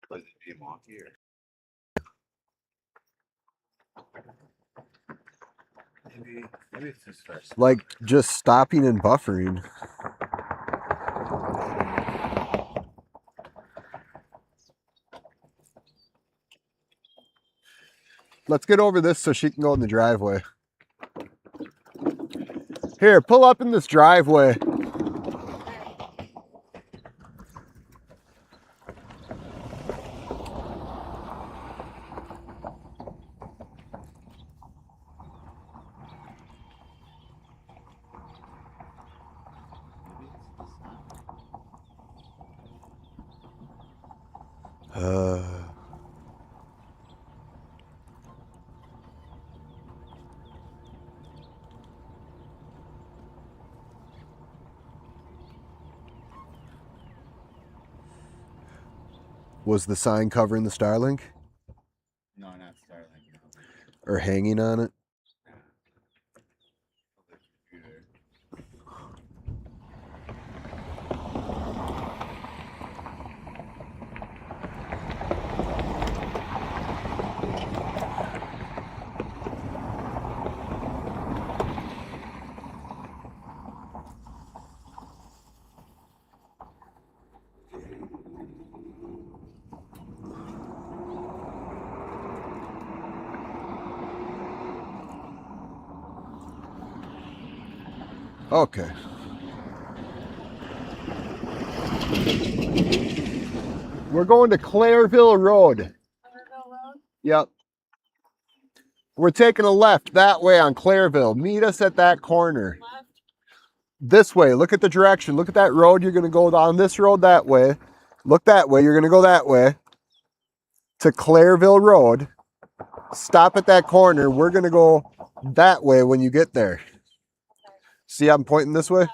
Was it being wonky or? Maybe it's just first. Like just stopping and buffering. Let's get over this so she can go in the driveway. Here, pull up in this driveway. Was the sign covering the Starlink? No, not Starlink. No. Or hanging on it? Okay. We're going to Clareville Road. Clareville Road? Yep. We're taking a left that way on Clareville. Meet us at that corner. Left? This way. Look at the direction. Look at that road. You're going to go down this road that way. Look that way. You're going to go that way to Clareville Road. Stop at that corner. We're going to go that way when you get there. See, I'm pointing this way?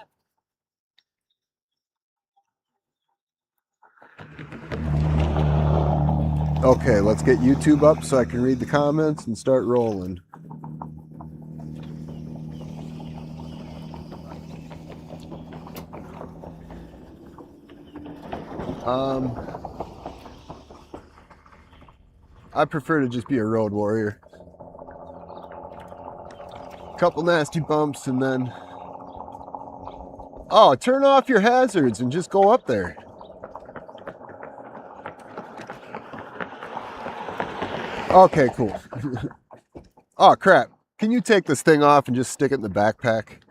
Okay, let's get YouTube up so I can read the comments and start rolling. I prefer to just be a road warrior. Couple nasty bumps and then... Oh, turn off your hazards and just go up there. Okay, cool. Oh, crap. Can you take this thing off and just stick it in the backpack?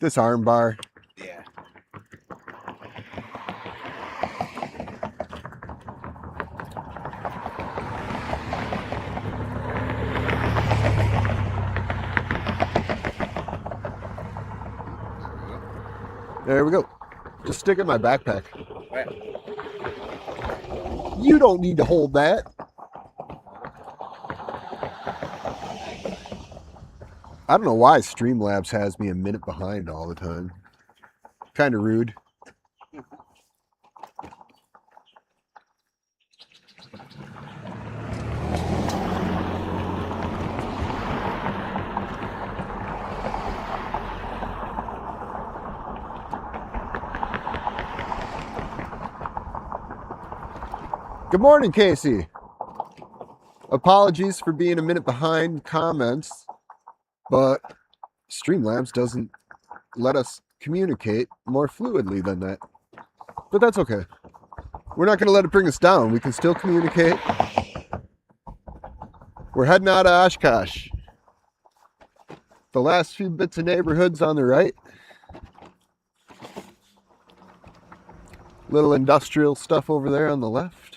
This arm bar. Yeah. There we go. Just stick it in my backpack. Right. You don't need to hold that. I don't know why Streamlabs has me a minute behind all the time. Kind of rude. Good morning, Casey. Apologies for being a minute behind comments, but Streamlabs doesn't let us communicate more fluidly than that. But that's okay. We're not going to let it bring us down. We can still communicate. We're heading out of Oshkosh. The last few bits of neighborhoods on the right. Little industrial stuff over there on the left.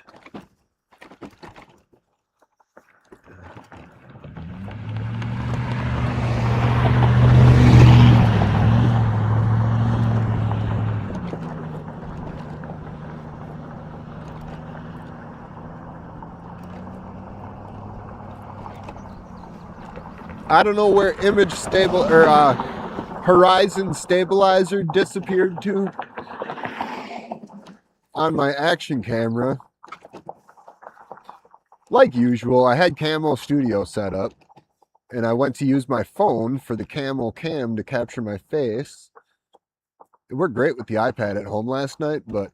I don't know where image stable or horizon stabilizer disappeared to on my action camera. Like usual, I had Camo Studio set up and I went to use my phone for the Camo Cam to capture my face. It worked great with the iPad at home last night, but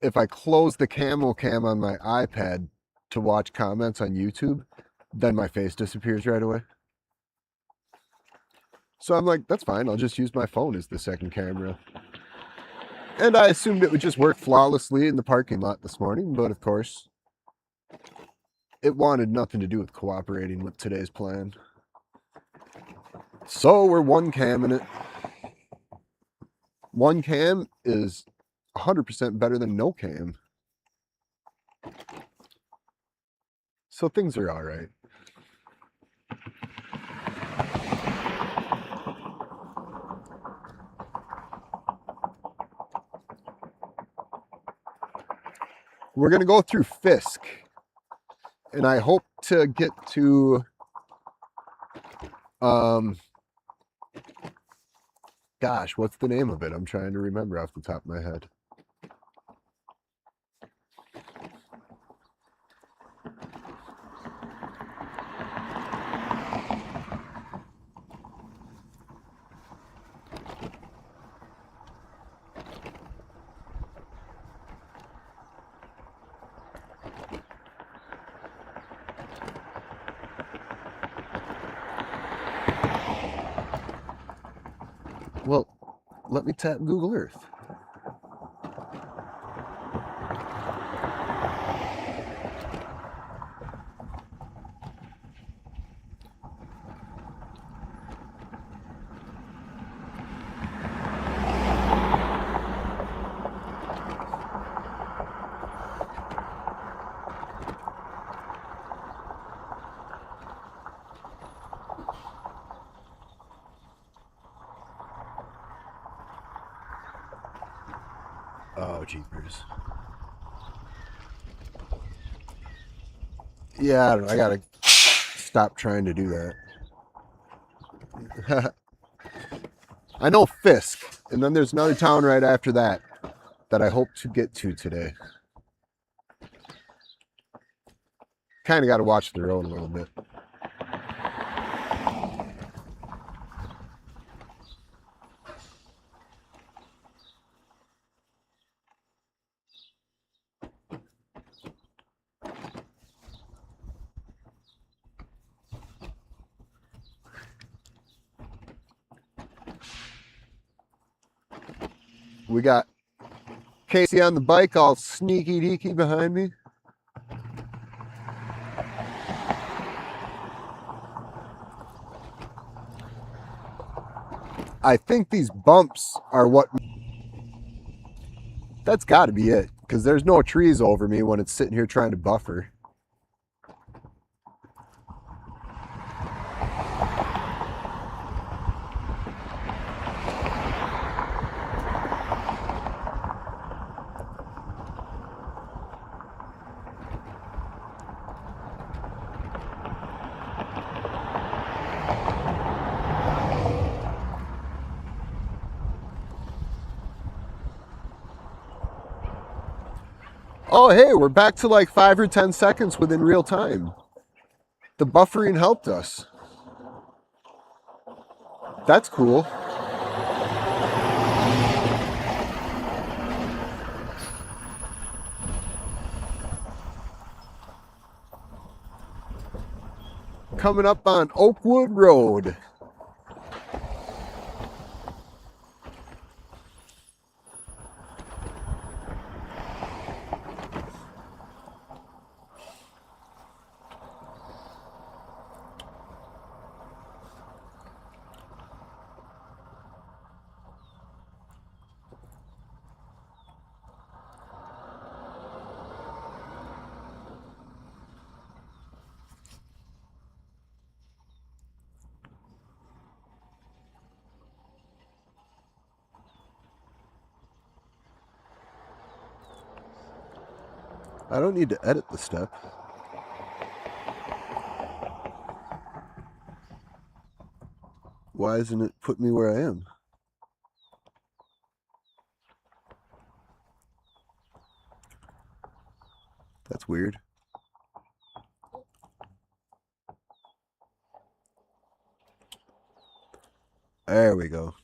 if I close the Camel Cam on my iPad to watch comments on YouTube, then my face disappears right away. So I'm like, that's fine. I'll just use my phone as the second camera. And I assumed it would just work flawlessly in the parking lot this morning, but of course, it wanted nothing to do with cooperating with today's plan. So we're one camming it. One cam is 100% better than no cam. So things are all right. We're going to go through Fisk. And I hope to get to gosh, what's the name of it? I'm trying to remember off the top of my head. Well, let me tap Google Earth. Oh, jeepers. Yeah, I don't know. I gotta stop trying to do that. I know Fisk, and then there's another town right after that that I hope to get to today. Kind of got to watch the road a little bit. We got Casey on the bike, all sneaky deaky behind me. I think these bumps are what... That's got to be it, because there's no trees over me when it's sitting here trying to buffer. Oh, hey, we're back to like 5 or 10 seconds within real time. The buffering helped us. That's cool. Coming up on Oakwood Road. I don't need to edit the step. Why isn't it put me where I am? That's weird. There we go.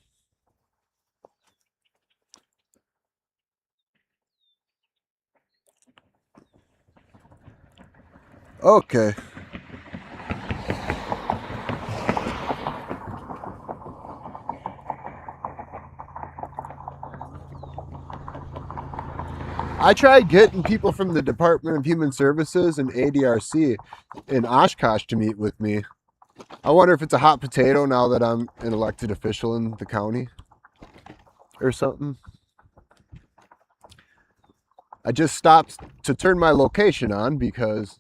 Okay. I tried getting people from the Department of Human Services and ADRC in Oshkosh to meet with me. I wonder if it's a hot potato now that I'm an elected official in the county or something. I just stopped to turn my location on because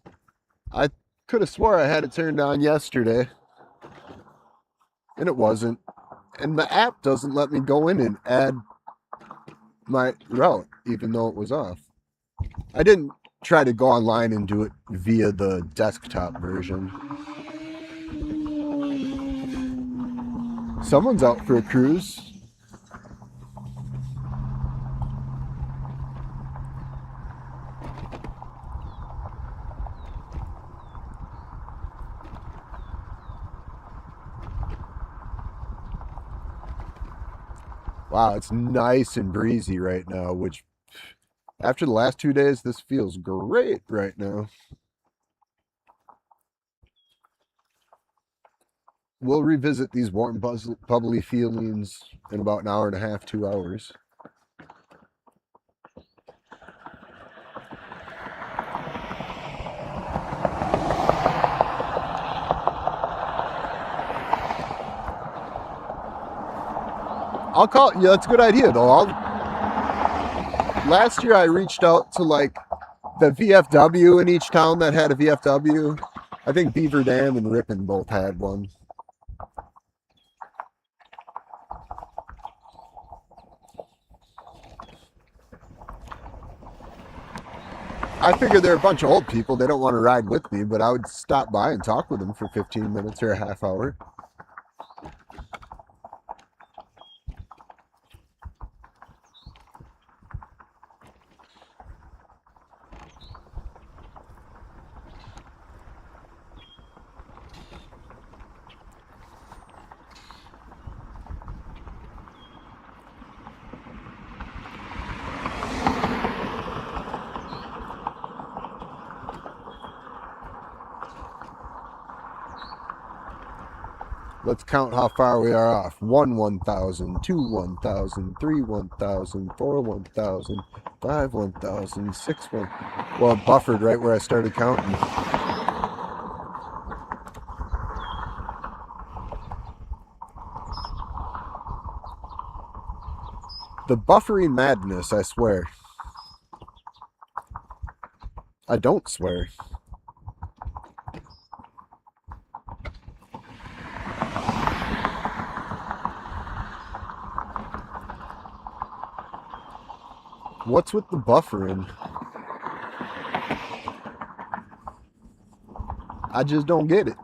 I could have swore I had it turned on yesterday and it wasn't. And the app doesn't let me go in and add my route even though it was off. I didn't try to go online and do it via the desktop version. Someone's out for a cruise. Wow, it's nice and breezy right now, which after the last 2 days, this feels great right now. We'll revisit these warm, bubbly feelings in about an hour and a half, 2 hours. I'll call. Yeah, that's a good idea though. Last year I reached out to like the VFW in each town that had a VFW. I think Beaver Dam and Ripon both had one. I figured they're a bunch of old people. They don't want to ride with me, but I would stop by and talk with them for 15 minutes or a half hour. Let's count how far we are off. 1 1,000, 2 1,000, 3 1,000, 4 1,000, 5 1,000, 6 1. Well, it buffered right where I started counting. The buffering madness, I swear. I don't swear. What's with the buffering? I just don't get it.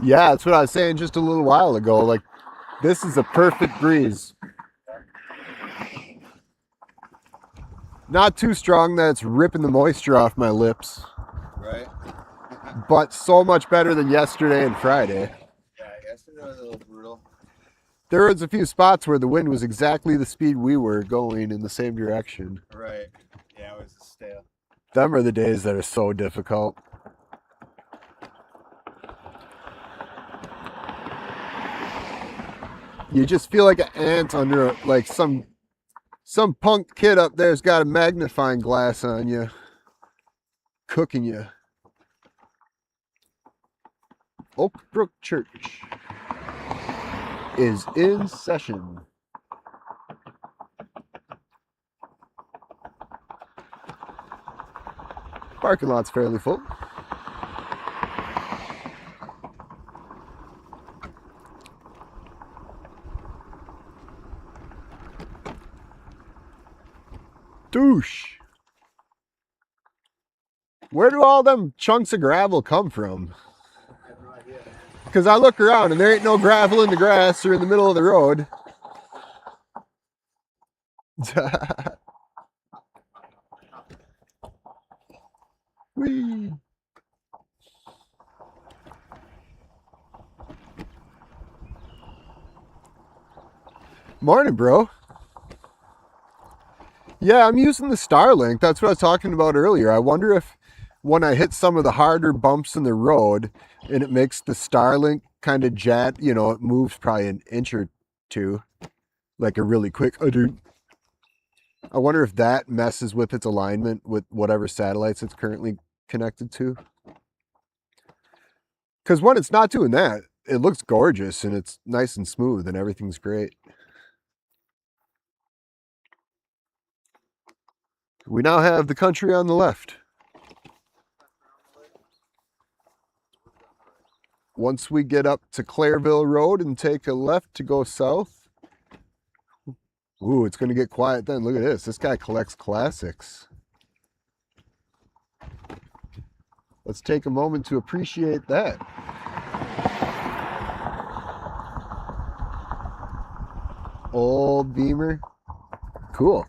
Yeah, that's what I was saying just a little while ago. Like, this is a perfect breeze. Not too strong that it's ripping the moisture off my lips. Right. But so much better than yesterday and Friday. Yeah, yesterday was a little brutal. There was a few spots where the wind was exactly the speed we were going in the same direction. Right. Yeah, it was stale. Them are the days that are so difficult. You just feel like an ant under, like some punk kid up there's got a magnifying glass on you, cooking you. Oak Brook Church is in session. Parking lot's fairly full. Douche. Where do all them chunks of gravel come from? I have no idea, man. Because I look around and there ain't no gravel in the grass or in the middle of the road. Whee. Morning, bro. Yeah, I'm using the Starlink. That's what I was talking about earlier. I wonder if when I hit some of the harder bumps in the road and it makes the Starlink kind of jet, you know, it moves probably an inch or two, like a really quick, I wonder if that messes with its alignment with whatever satellites it's currently connected to. Because when it's not doing that, it looks gorgeous and it's nice and smooth and everything's great. We now have the country on the left. Once we get up to Clareville Road and take a left to go south. Ooh, it's going to get quiet then. Look at this. This guy collects classics. Let's take a moment to appreciate that. Old Beamer. Cool.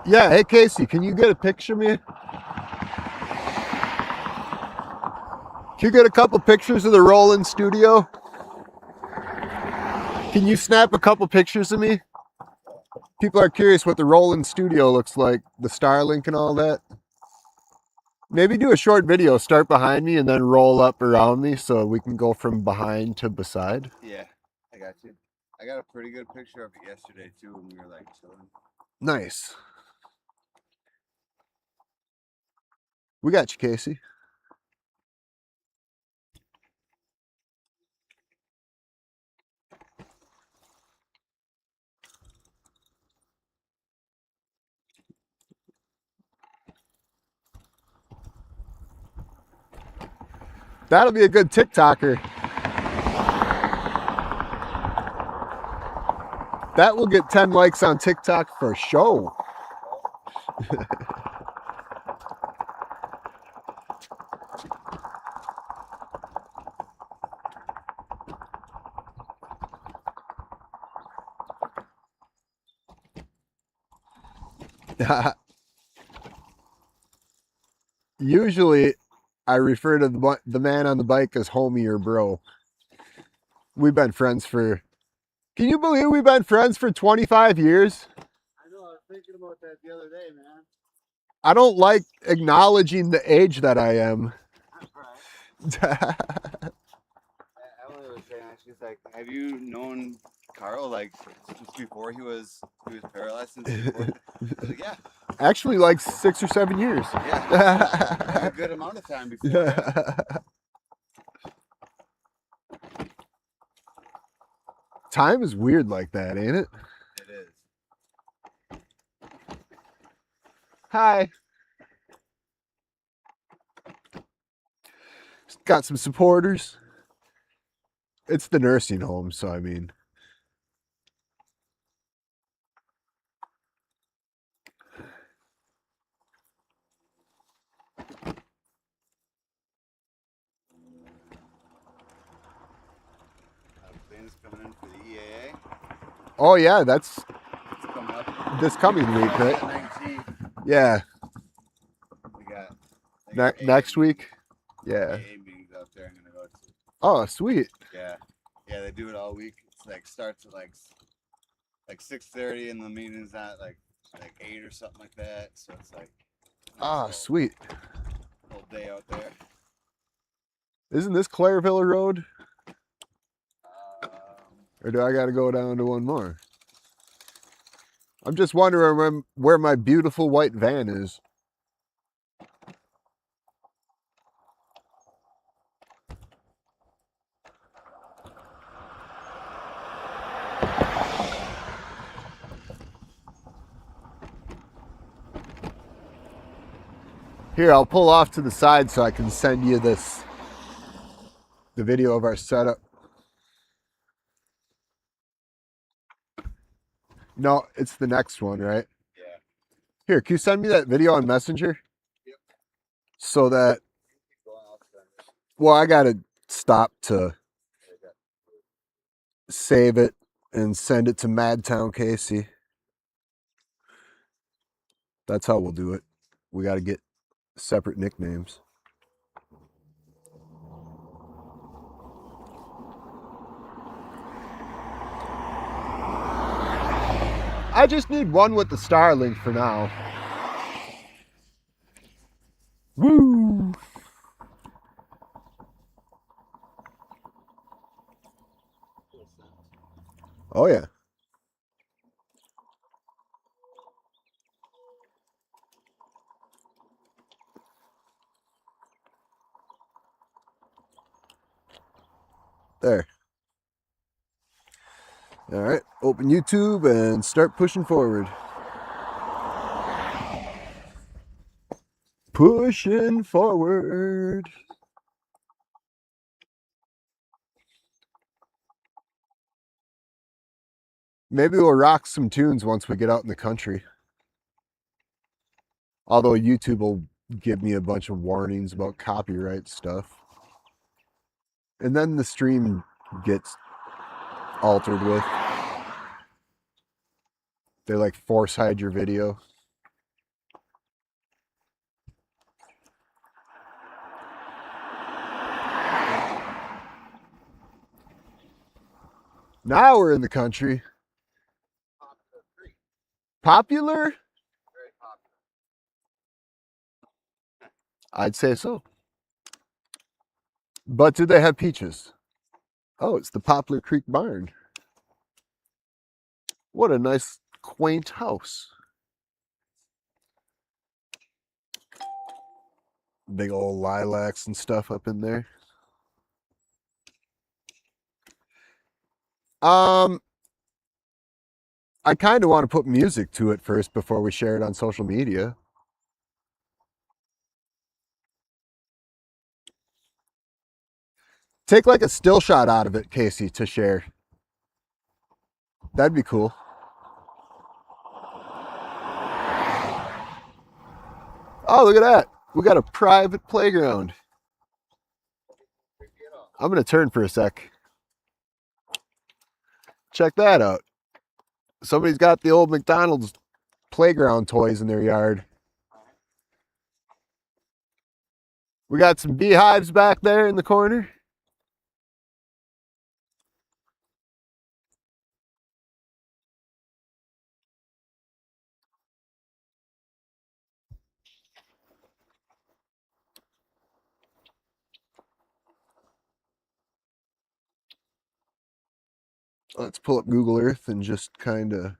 Yeah, hey Casey, can you get a picture of me? Can you get a couple pictures of the Roland studio? Can you snap a couple pictures of me? People are curious what the Roland studio looks like, the Starlink and all that. Maybe do a short video, start behind me and then roll up around me so we can go from behind to beside. Yeah, I got you. I got a pretty good picture of it yesterday too when we were like chilling. Nice. We got you, Casey. That'll be a good TikToker. That will get 10 likes on TikTok for sure. Usually, I refer to the man on the bike as homie or bro. We've been friends for... Can you believe we've been friends for 25 years? I know, I was thinking about that the other day, man. I don't like acknowledging the age that I am. Right. Emily was saying, she's like, have you known Carl like since before he was paralyzed? Since before? I was like, yeah. Actually, like 6 or 7 years. Yeah, a good amount of time before. Yeah. Time is weird like that, ain't it? It is. Hi. Got some supporters. It's the nursing home, so I mean. Plans coming in for the EAA. Oh yeah, that's It's coming up. this coming week, right? 19th. Yeah. We got Next week. Yeah. AA meetings out there. I'm gonna go to. Oh, sweet. Yeah, yeah, they do it all week. It's like starts at like 6:30, and the meeting's at like 8 or something like that. So it's like Ah, sweet. whole day out there. Isn't this Clareville Road? Or do I got to go down to one more? I'm just wondering where my beautiful white van is. Here, I'll pull off to the side so I can send you the video of our setup. No, it's the next one, right? Yeah. Here, can you send me that video on Messenger? Yep. So that, Keep going, I'll send it. well, I got to stop to save it and send it to Madtown Casey. That's how we'll do it. We got to get separate nicknames. I just need one with the Starlink for now. Woo! Oh yeah. There. All right, open YouTube and start pushing forward. Pushing forward. Maybe we'll rock some tunes once we get out in the country. Although YouTube will give me a bunch of warnings about copyright stuff. And then the stream gets altered with. They like force hide your video. Now we're in the country. Popular? Very popular. I'd say so. But do they have peaches? Oh, it's the Poplar Creek Barn. What a nice, quaint house. Big old lilacs and stuff up in there. I kind of want to put music to it first before we share it on social media. Take like a still shot out of it, Casey, to share. That'd be cool. Oh, look at that. We got a private playground. I'm going to turn for a sec. Check that out. Somebody's got the old McDonald's playground toys in their yard. We got some beehives back there in the corner. Let's pull up Google Earth and just kind of...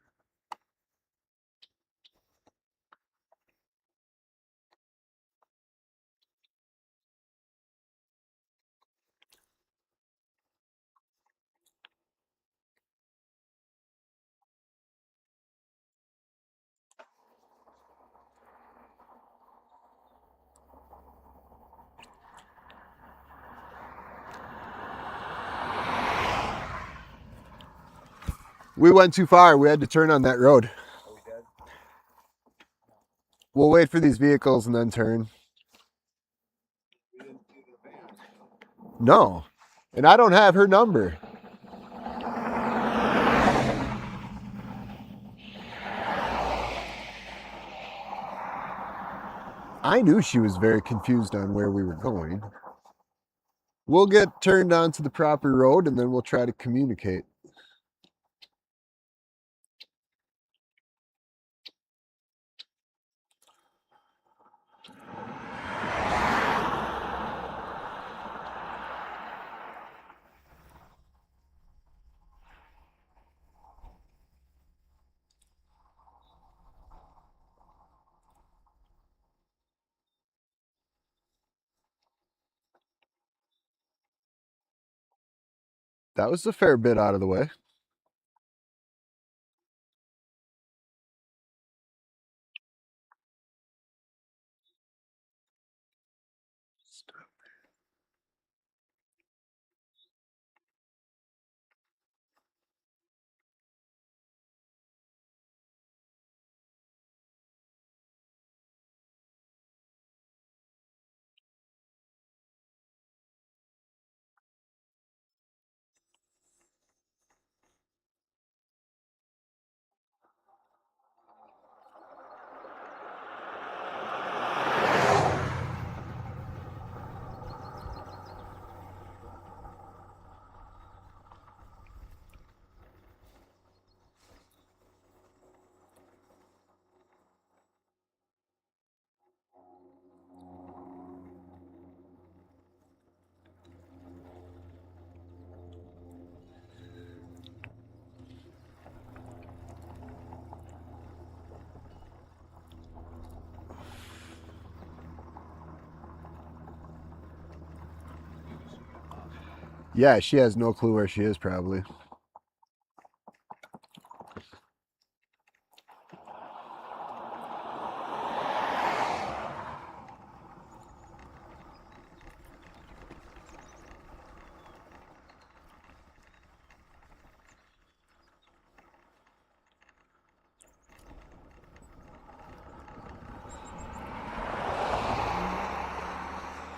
We went too far. We had to turn on that road. Oh, we did? We'll wait for these vehicles and then turn. We didn't do the van. No. And I don't have her number. I knew she was very confused on where we were going. We'll get turned onto the proper road and then we'll try to communicate. That was a fair bit out of the way. Yeah, she has no clue where she is, probably.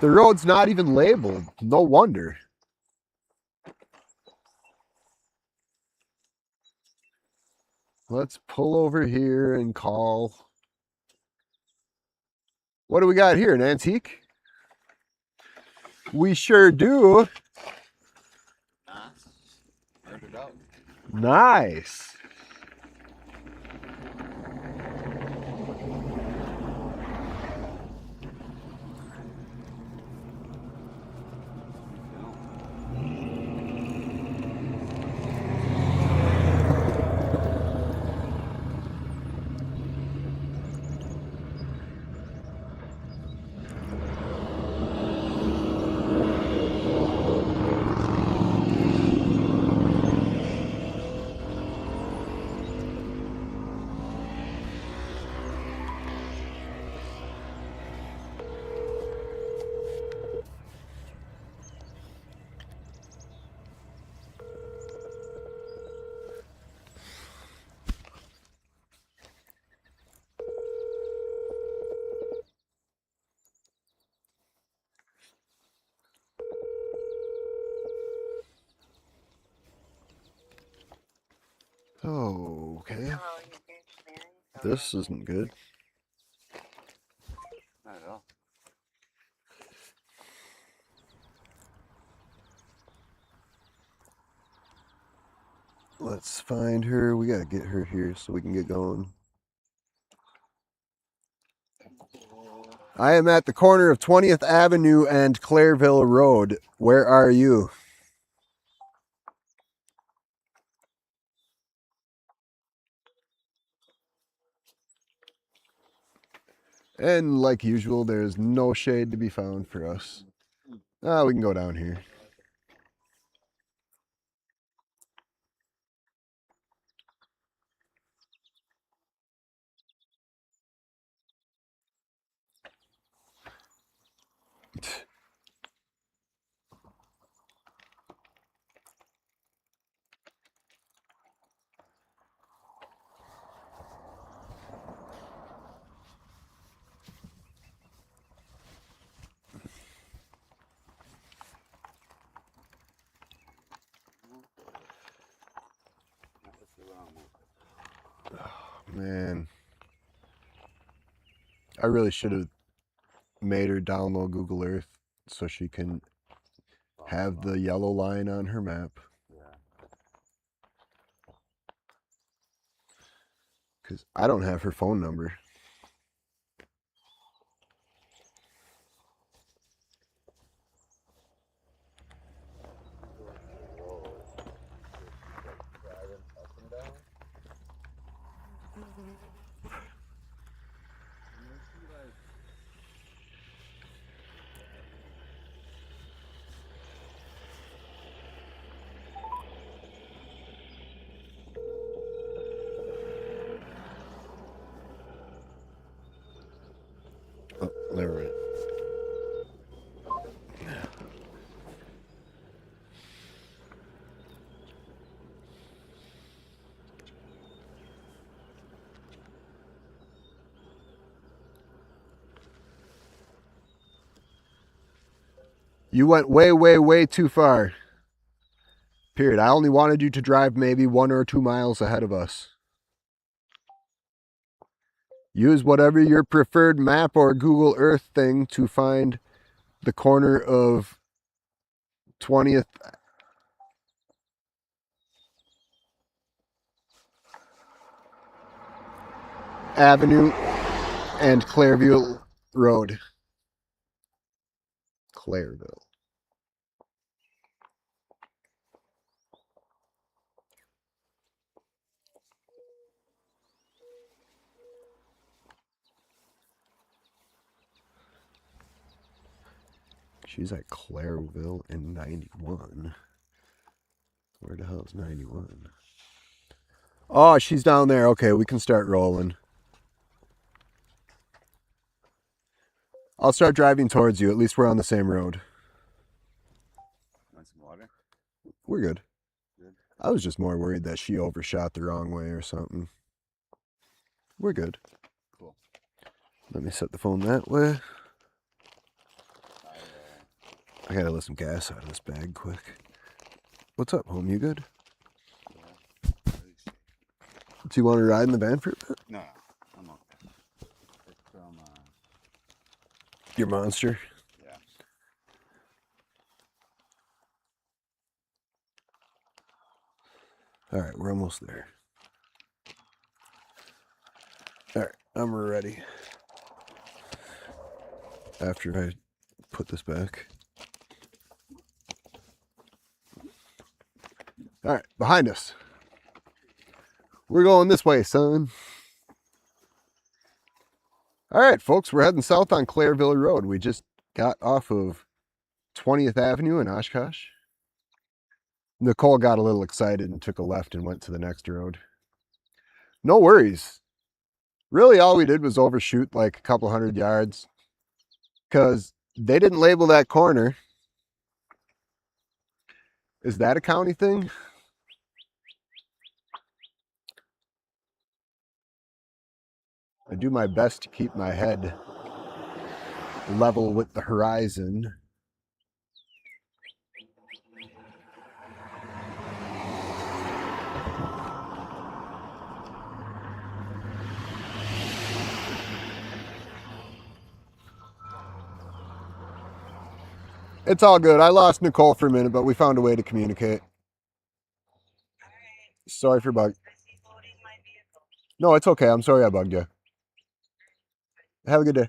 The road's not even labeled. No wonder. Let's pull over here and call. What do we got here? An antique? We sure do. Earned it out. Nice. Oh, okay. This isn't good. Not at all. Let's find her. We gotta get her here so we can get going. I am at the corner of 20th Avenue and Clairville Road. Where are you? And like usual, there's no shade to be found for us. We can go down here. That's the wrong one. Man, I really should have made her download Google Earth so she can have the yellow line on her map. Yeah. Because I don't have her phone number. Never mind. You went way, way, way too far. Period. I only wanted you to drive maybe 1 or 2 miles ahead of us. Use whatever your preferred map or Google Earth thing to find the corner of 20th Avenue and Clareville Road. Clareville. She's at Clareville in 91. Where the hell is 91? Oh, she's down there. Okay, we can start rolling. I'll start driving towards you. At least we're on the same road. Want some water? We're good. Good. I was just more worried that she overshot the wrong way or something. We're good. Cool. Let me set the phone that way. I gotta let some gas out of this bag quick. What's up, home? You good? Yeah. Do you want to ride in the van for a bit? No, I'm okay. It's from, Your monster? yeah. All right, we're almost there. All right, I'm ready. After I put this back. All right, behind us. We're going this way, son. All right, folks, we're heading south on Clareville Road. We just got off of 20th Avenue in Oshkosh. Nicole got a little excited and took a left and went to the next road. No worries. Really, all we did was overshoot like a couple 100 yards because they didn't label that corner. Is that a county thing? I do my best to keep my head level with the horizon. It's all good. I lost Nicole for a minute, but we found a way to communicate. Sorry for bug. No, it's okay. I'm sorry I bugged you. Have a good day.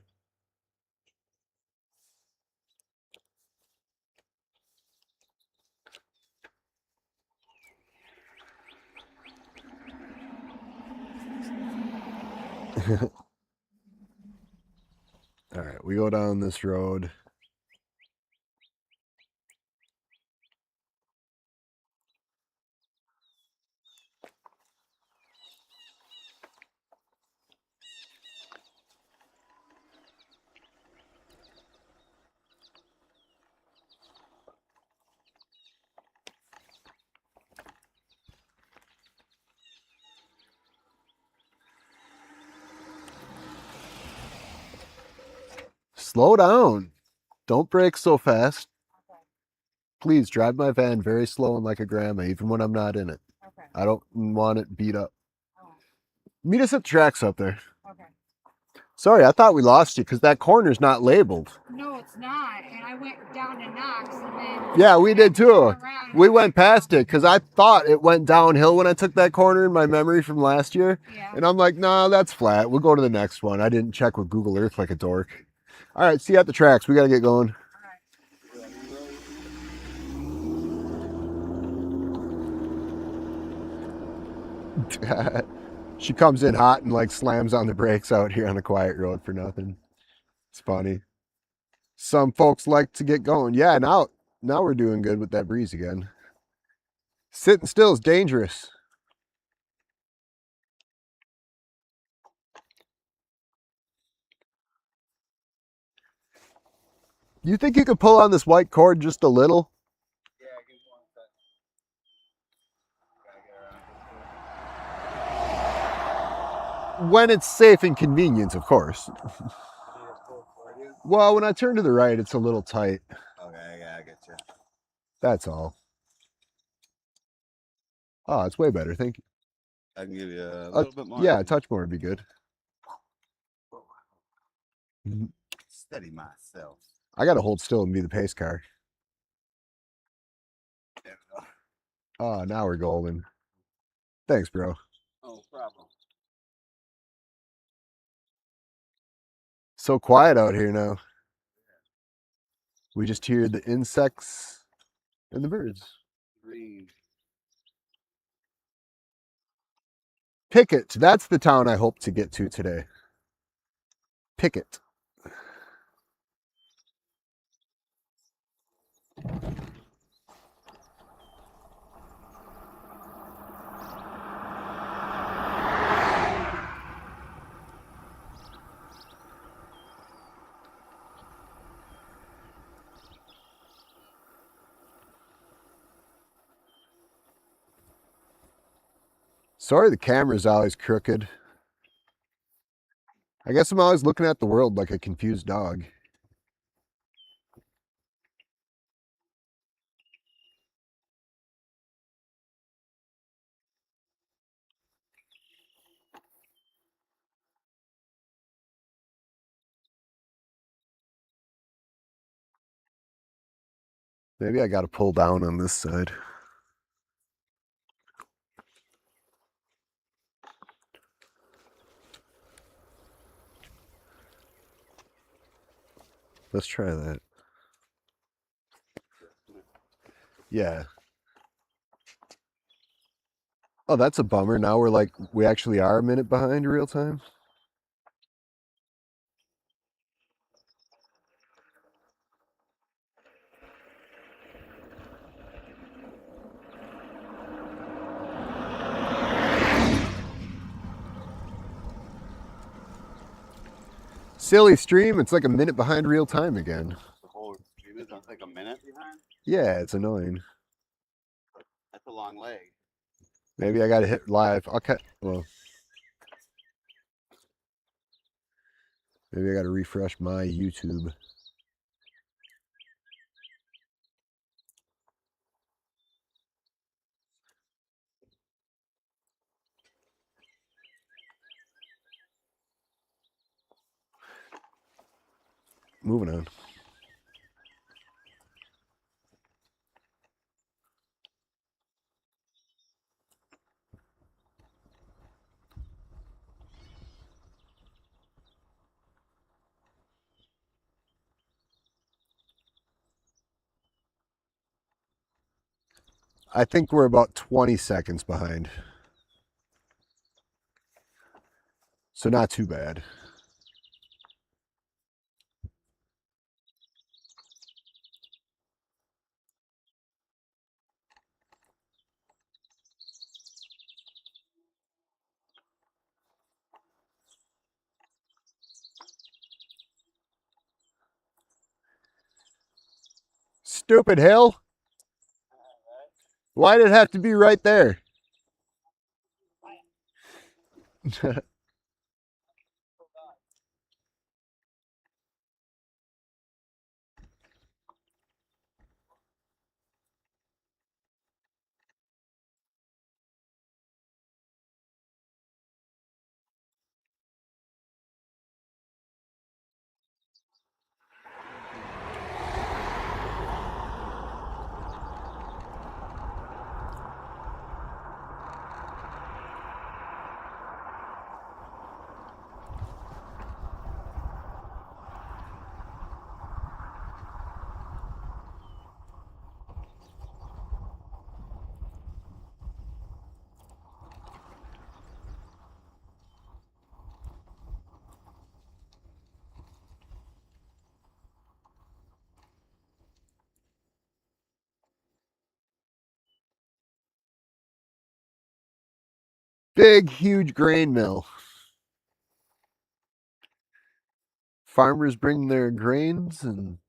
All right, we go down this road. Slow down. Don't brake so fast. Okay. Please drive my van very slow and like a grandma, even when I'm not in it. Okay. I don't want it beat up. Oh, Meet us at the tracks up there. okay. Sorry, I thought we lost you because that corner's not labeled. No, it's not. And I went down to Knox and then. Yeah, we did too. Around. We went past it because I thought it went downhill when I took that corner in my memory from last year. Yeah. And I'm like, nah, that's flat. We'll go to the next one. I didn't check with Google Earth like a dork. All right, see you at the tracks. We got to get going. She comes in hot and like slams on the brakes out here on the quiet road for nothing. It's funny. Some folks like to get going. Yeah, now we're doing good with that breeze again. Sitting still is dangerous. You think you could pull on this white cord just a little? Yeah, give me 1 second. Gotta get around. When it's safe and convenient, of course. I need a full cord here. Well, when I turn to the right, it's a little tight. Okay, yeah, I get you. That's all. Oh, it's way better. Thank you. I can give you a little bit more. Yeah, a touch more would be good. Steady myself. I got to hold still and be the pace car. There we go. Oh, now we're golden. Thanks, bro. No problem. So quiet out here now. We just hear the insects and the birds. Green. Pickett. That's the town I hope to get to today. Pickett. Sorry, the camera's always crooked. I guess I'm always looking at the world like a confused dog. Maybe I got to pull down on this side. Let's try that. Yeah. Oh, that's a bummer. Now we actually are a minute behind real time. Silly stream, it's like a minute behind real time again. The whole stream is like a minute behind. Yeah, it's annoying. That's a long leg. Maybe I got to hit live. Okay. Well, maybe I got to refresh my YouTube. Moving on. I think we're about 20 seconds behind. So not too bad. Stupid hill. Why did it have to be right there? Big, huge grain mill. Farmers bring their grains and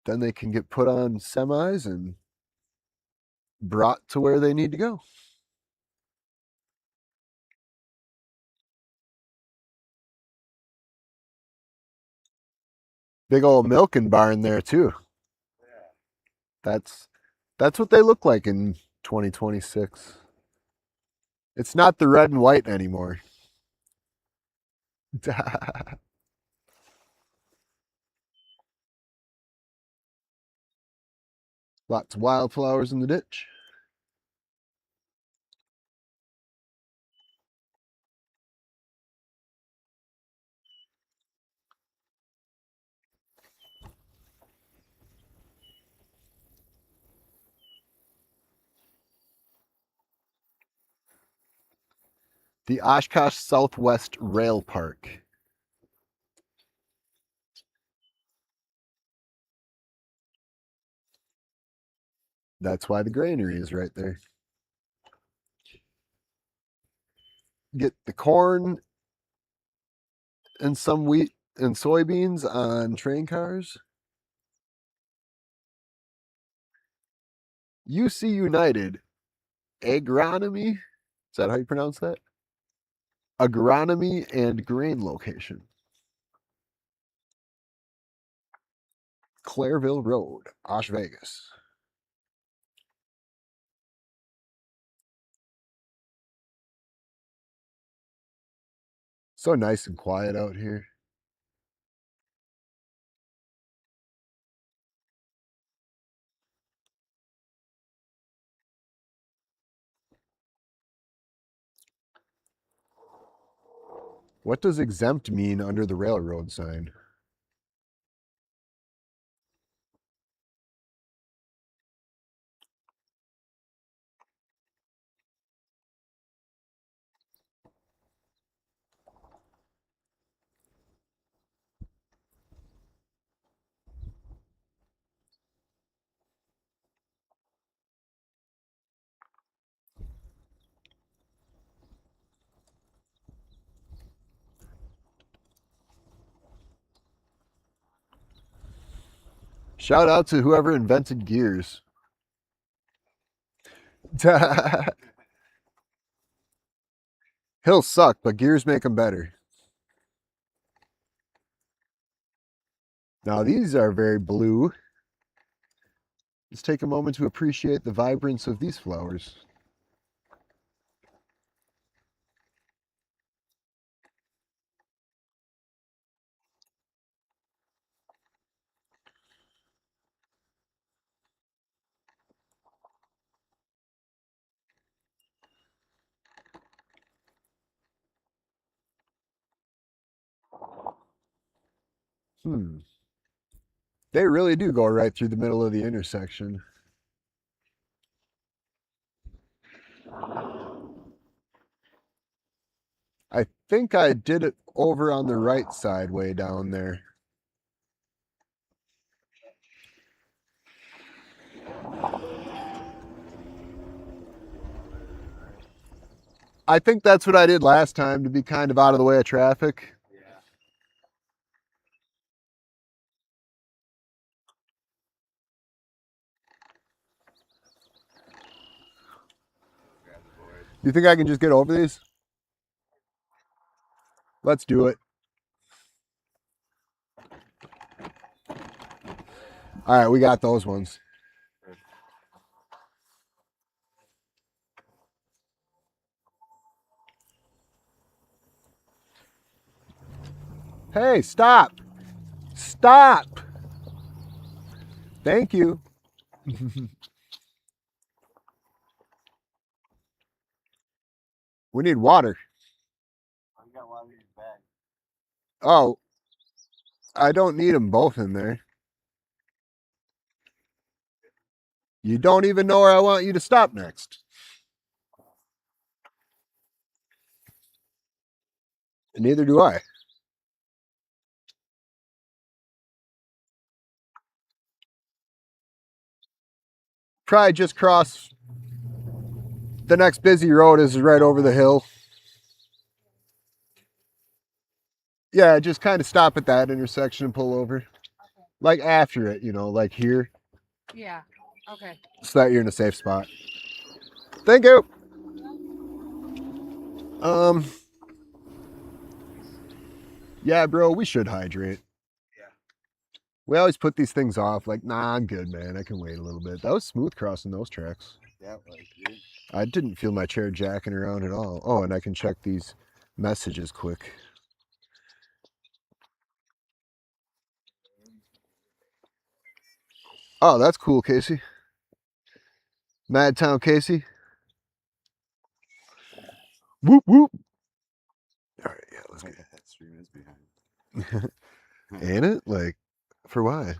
Then they can get put on semis and brought to where they need to go. Big old milking barn there too. That's what they look like in 2026. It's not the red and white anymore. Lots of wildflowers in the ditch. The Oshkosh Southwest Rail Park. That's why the granary is right there. Get the corn and some wheat and soybeans on train cars. UC United Agronomy. Is that how you pronounce that? Agronomy and grain location. Clareville Road, Osh Vegas. So nice and quiet out here. What does exempt mean under the railroad sign? Shout out to whoever invented gears. He'll suck, but gears make him better. Now these are very blue. Let's take a moment to appreciate the vibrance of these flowers. They really do go right through the middle of the intersection. I think I did it over on the right side way down there. I think that's what I did last time to be kind of out of the way of traffic. Yeah. Grab the board. You think I can just get over these? Let's do it. All right, we got those ones. Hey, stop. Stop. Thank you. We need water. You got one of these bags. Oh, I don't need them both in there. You don't even know where I want you to stop next. Neither do I. Probably just cross the next busy road is right over the hill. Yeah, just kind of stop at that intersection and pull over. Like after it, you know, like here, Yeah. Okay. so that you're in a safe spot. Thank you. Yeah, bro, we should hydrate. Yeah. We always put these things off. Like, nah, I'm good, man. I can wait a little bit. That was smooth crossing those tracks. That was good. I didn't feel my chair jacking around at all. Oh, and I can check these messages quick. Oh, that's cool, Casey. Madtown Casey. Whoop whoop. All right, yeah, let's get That stream is behind. Ain't it? Like, for why?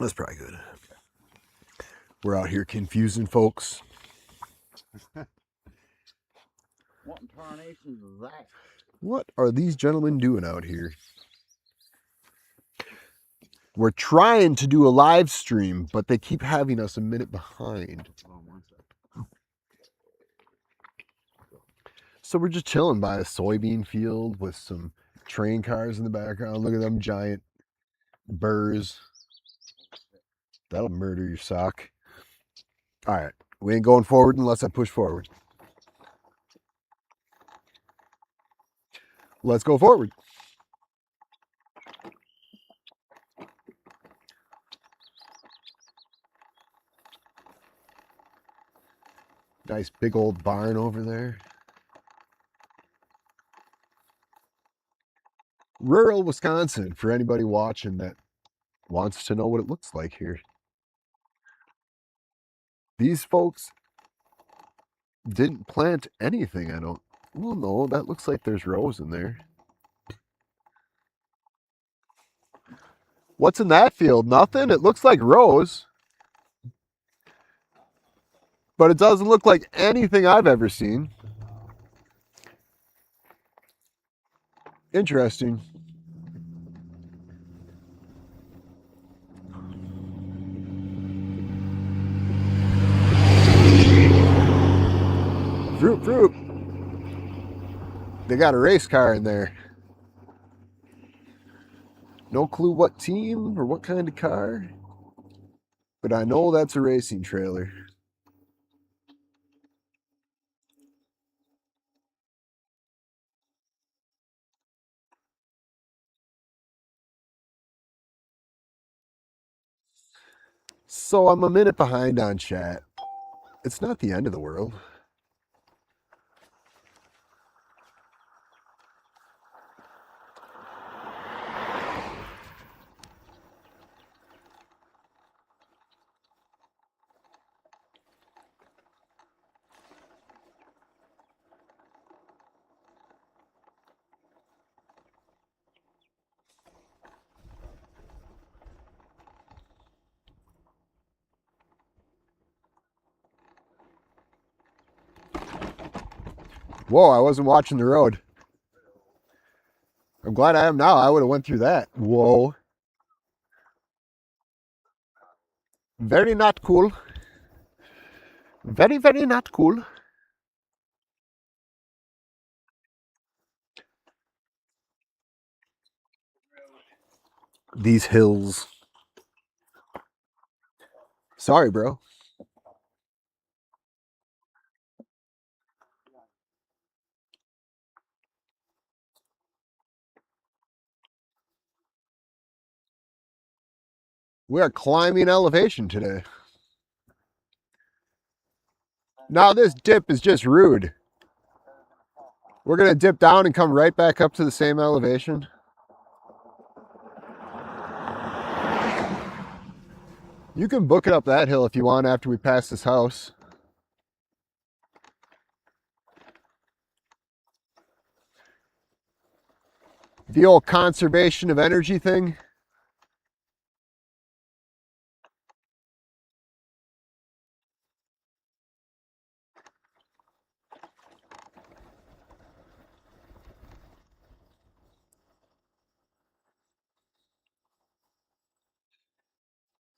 That's probably good. We're out here confusing folks. What in tarnation is that? What are these gentlemen doing out here? We're trying to do a live stream, but they keep having us a minute behind. Oh, 1 sec. So we're just chilling by a soybean field with some train cars in the background. Look at them giant burrs. That'll murder your sock. All right. We ain't going forward unless I push forward. Let's go forward. Nice big old barn over there. Rural Wisconsin, for anybody watching that wants to know what it looks like here. These folks didn't plant anything, I don't. Well, no, that looks like there's rows in there. What's in that field? Nothing? It looks like rows. But it doesn't look like anything I've ever seen. Interesting. Fruit, fruit. They got a race car in there. No clue what team or what kind of car. But I know that's a racing trailer. So I'm a minute behind on chat. It's not the end of the world. Whoa, I wasn't watching the road. I'm glad I am now. I would have went through that. Whoa. Very not cool. Very, very not cool. These hills. Sorry, bro. We are climbing elevation today. Now this dip is just rude. We're going to dip down and come right back up to the same elevation. You can book it up that hill if you want after we pass this house. The old conservation of energy thing.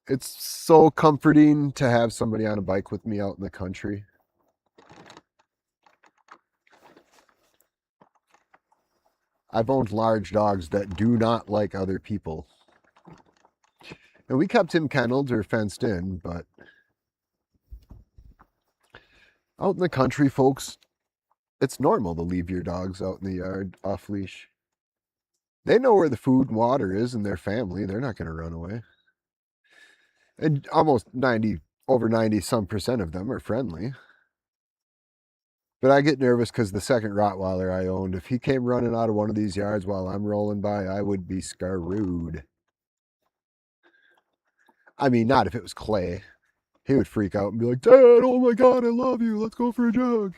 It's so comforting to have somebody on a bike with me out in the country. I've owned large dogs that do not like other people. And we kept him kenneled or fenced in, but out in the country, folks, it's normal to leave your dogs out in the yard off leash. They know where the food and water is in their family. They're not going to run away. And almost over 90 some percent of them are friendly. But I get nervous because the second Rottweiler I owned, if he came running out of one of these yards while I'm rolling by, I would be screwed. I mean, not if it was Clay. He would freak out and be like, Dad, oh my God, I love you. Let's go for a jog.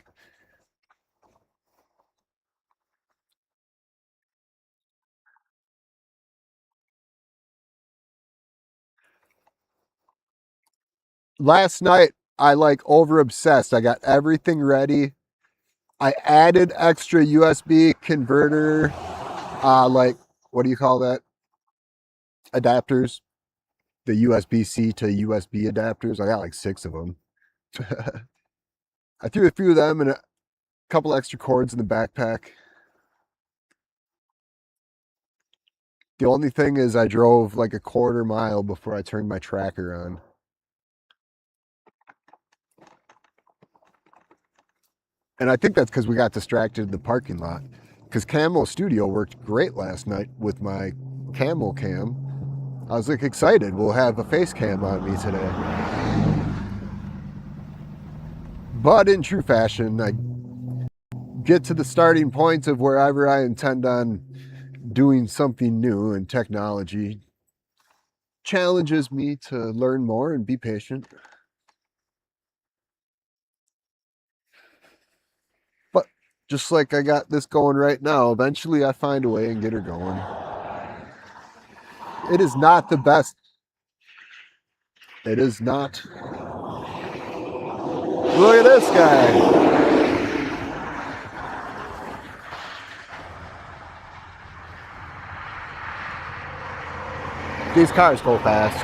Last night, I like over obsessed. I got everything ready. I added extra USB converter, like, what do you call that? Adapters. The USB-C to USB adapters. I got like 6 of them. I threw a few of them and a couple extra cords in the backpack. The only thing is I drove like a quarter mile before I turned my tracker on. And I think that's because we got distracted in the parking lot. Because Camo Studio worked great last night with my Camel Cam. I was like excited. We'll have a face cam on me today. But in true fashion, I get to the starting point of wherever I intend on doing something new, and technology challenges me to learn more and be patient. But just like I got this going right now, eventually I find a way and get her going. It is not the best. It is not. Look at this guy. These cars go fast.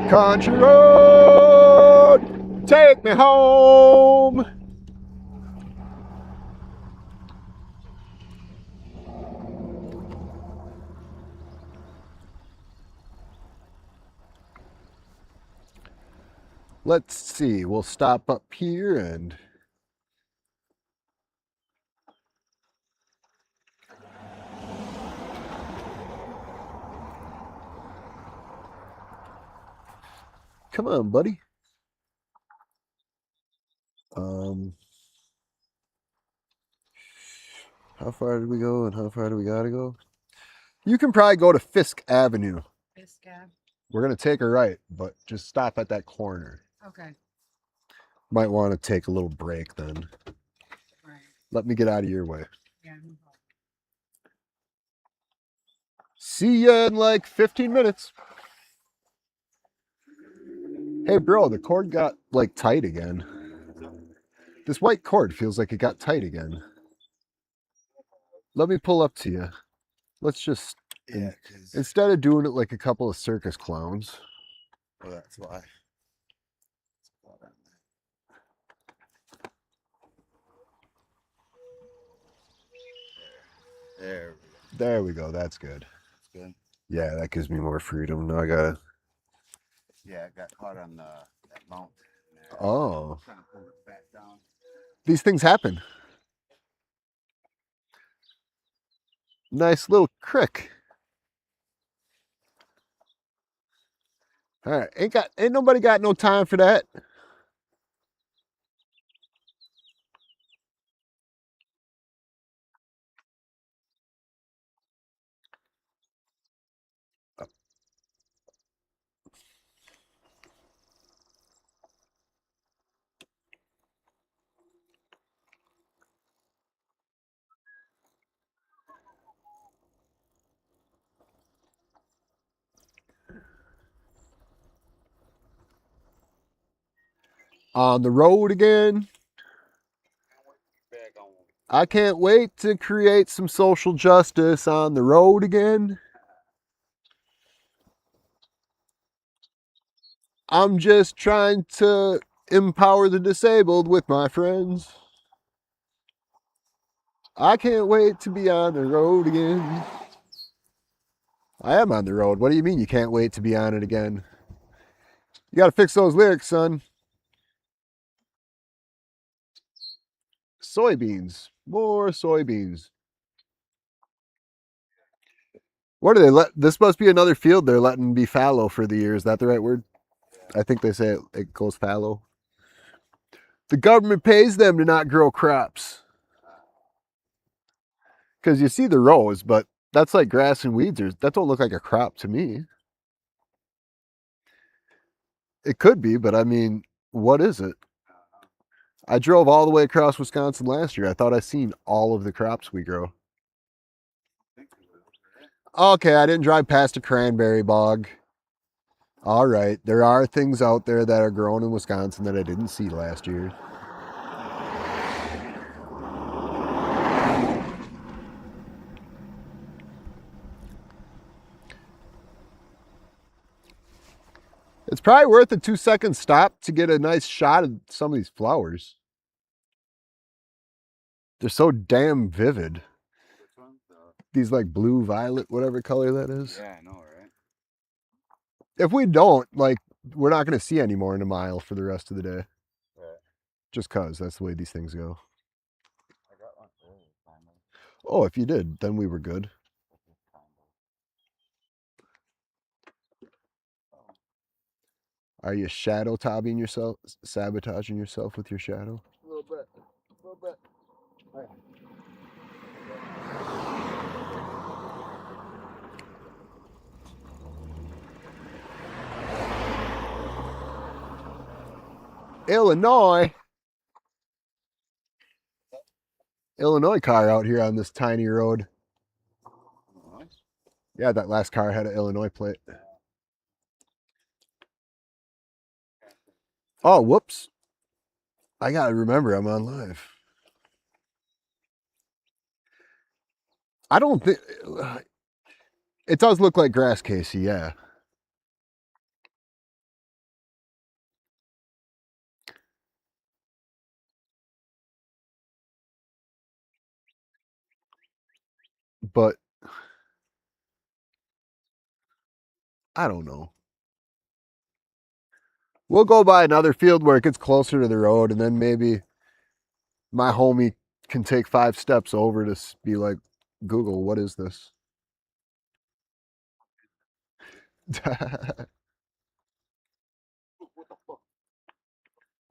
Country road, take me home. Let's see, we'll stop up here and come on, buddy. How far did we go and how far do we gotta go? You can probably go to Fisk Avenue. Fisk Ave. We're gonna take a right, but just stop at that corner. Okay. Might want to take a little break then. Right. Let me get out of your way. Yeah. See ya in like 15 minutes. Hey bro, the cord got like tight again. This white cord feels like it got tight again. Let me pull up to you. Let's just, Yeah, instead of doing it like a couple of circus clowns. well, that's why. There. There we go. That's good. That's good. Yeah, that gives me more freedom. Now I gotta. Yeah, I got caught on that mount. There. Oh, Trying to pull it back down. these things happen. Nice little crick. All right, ain't nobody got no time for that. On the road again. Back on. I can't wait to create some social justice on the road again. I'm just trying to empower the disabled with my friends. I can't wait to be on the road again. I am on the road. What do you mean you can't wait to be on it again? You got to fix those lyrics, son. Soybeans. More soybeans. What do they let? This must be another field they're letting be fallow for the year. Is that the right word? I think they say it goes fallow. The government pays them to not grow crops. Because you see the rows, but that's like grass and weeds. That don't look like a crop to me. It could be, but I mean, what is it? I drove all the way across Wisconsin last year. I thought I seen all of the crops we grow. Okay, I didn't drive past a cranberry bog. All right, there are things out there that are grown in Wisconsin that I didn't see last year. It's probably worth a 2-second stop to get a nice shot of some of these flowers. They're so damn vivid. Which one? These like blue, violet, whatever color that is. Yeah, I know, right? If we don't, like, we're not going to see any more in a mile for the rest of the day. Right. Just cause that's the way these things go. I got one early, finally. Oh, if you did, then we were good. Are you shadow tobbing yourself, sabotaging yourself with your shadow? A little bit. A little bit. Right. Illinois car out here on this tiny road. Yeah, that last car had an Illinois plate. Oh, whoops. I gotta remember I'm on live. I don't think... It does look like grass, Casey, yeah. But I don't know. We'll go by another field where it gets closer to the road, and then maybe my homie can take 5 steps over to be like, Google, what is this?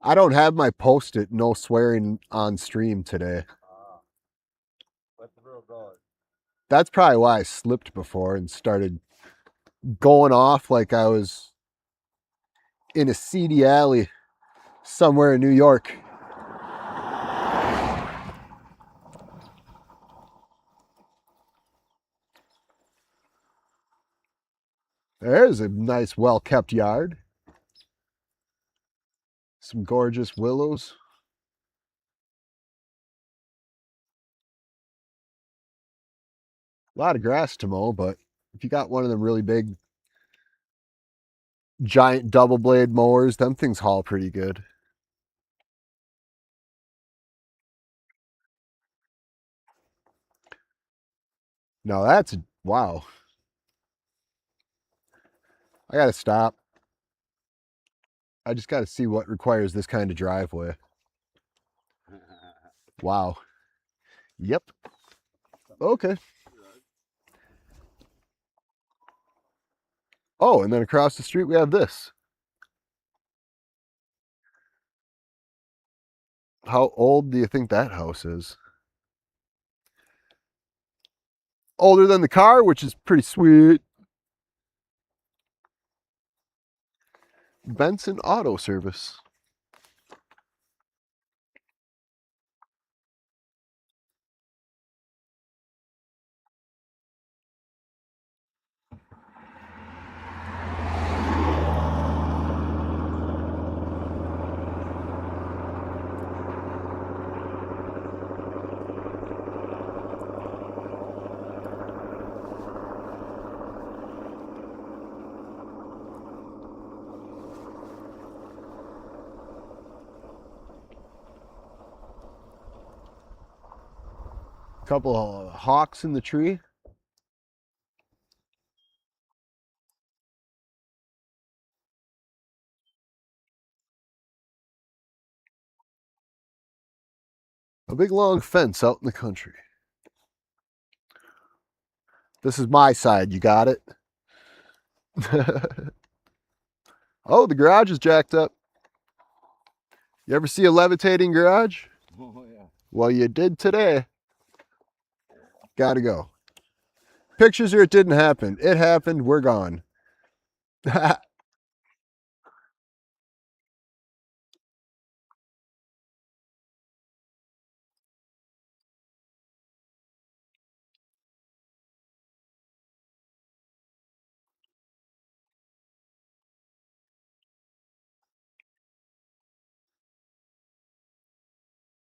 I don't have my post-it no swearing on stream today. Let the real go. That's probably why I slipped before and started going off like I was in a seedy alley somewhere in New York. There's a nice, well-kept yard. Some gorgeous willows. A lot of grass to mow, but if you got one of them really big, giant double blade mowers, them things haul pretty good. Now that's, wow. I gotta stop. I just gotta see what requires this kind of driveway. Wow. Yep. Okay. Oh, and then across the street we have this. How old do you think that house is? Older than the car, which is pretty sweet. Benson Auto Service. Couple of hawks in the tree. A big long fence out in the country. This is my side, you got it? Oh, the garage is jacked up. You ever see a levitating garage? Oh, yeah. Well, you did today. Gotta go. Pictures or it didn't happen. It happened, we're gone.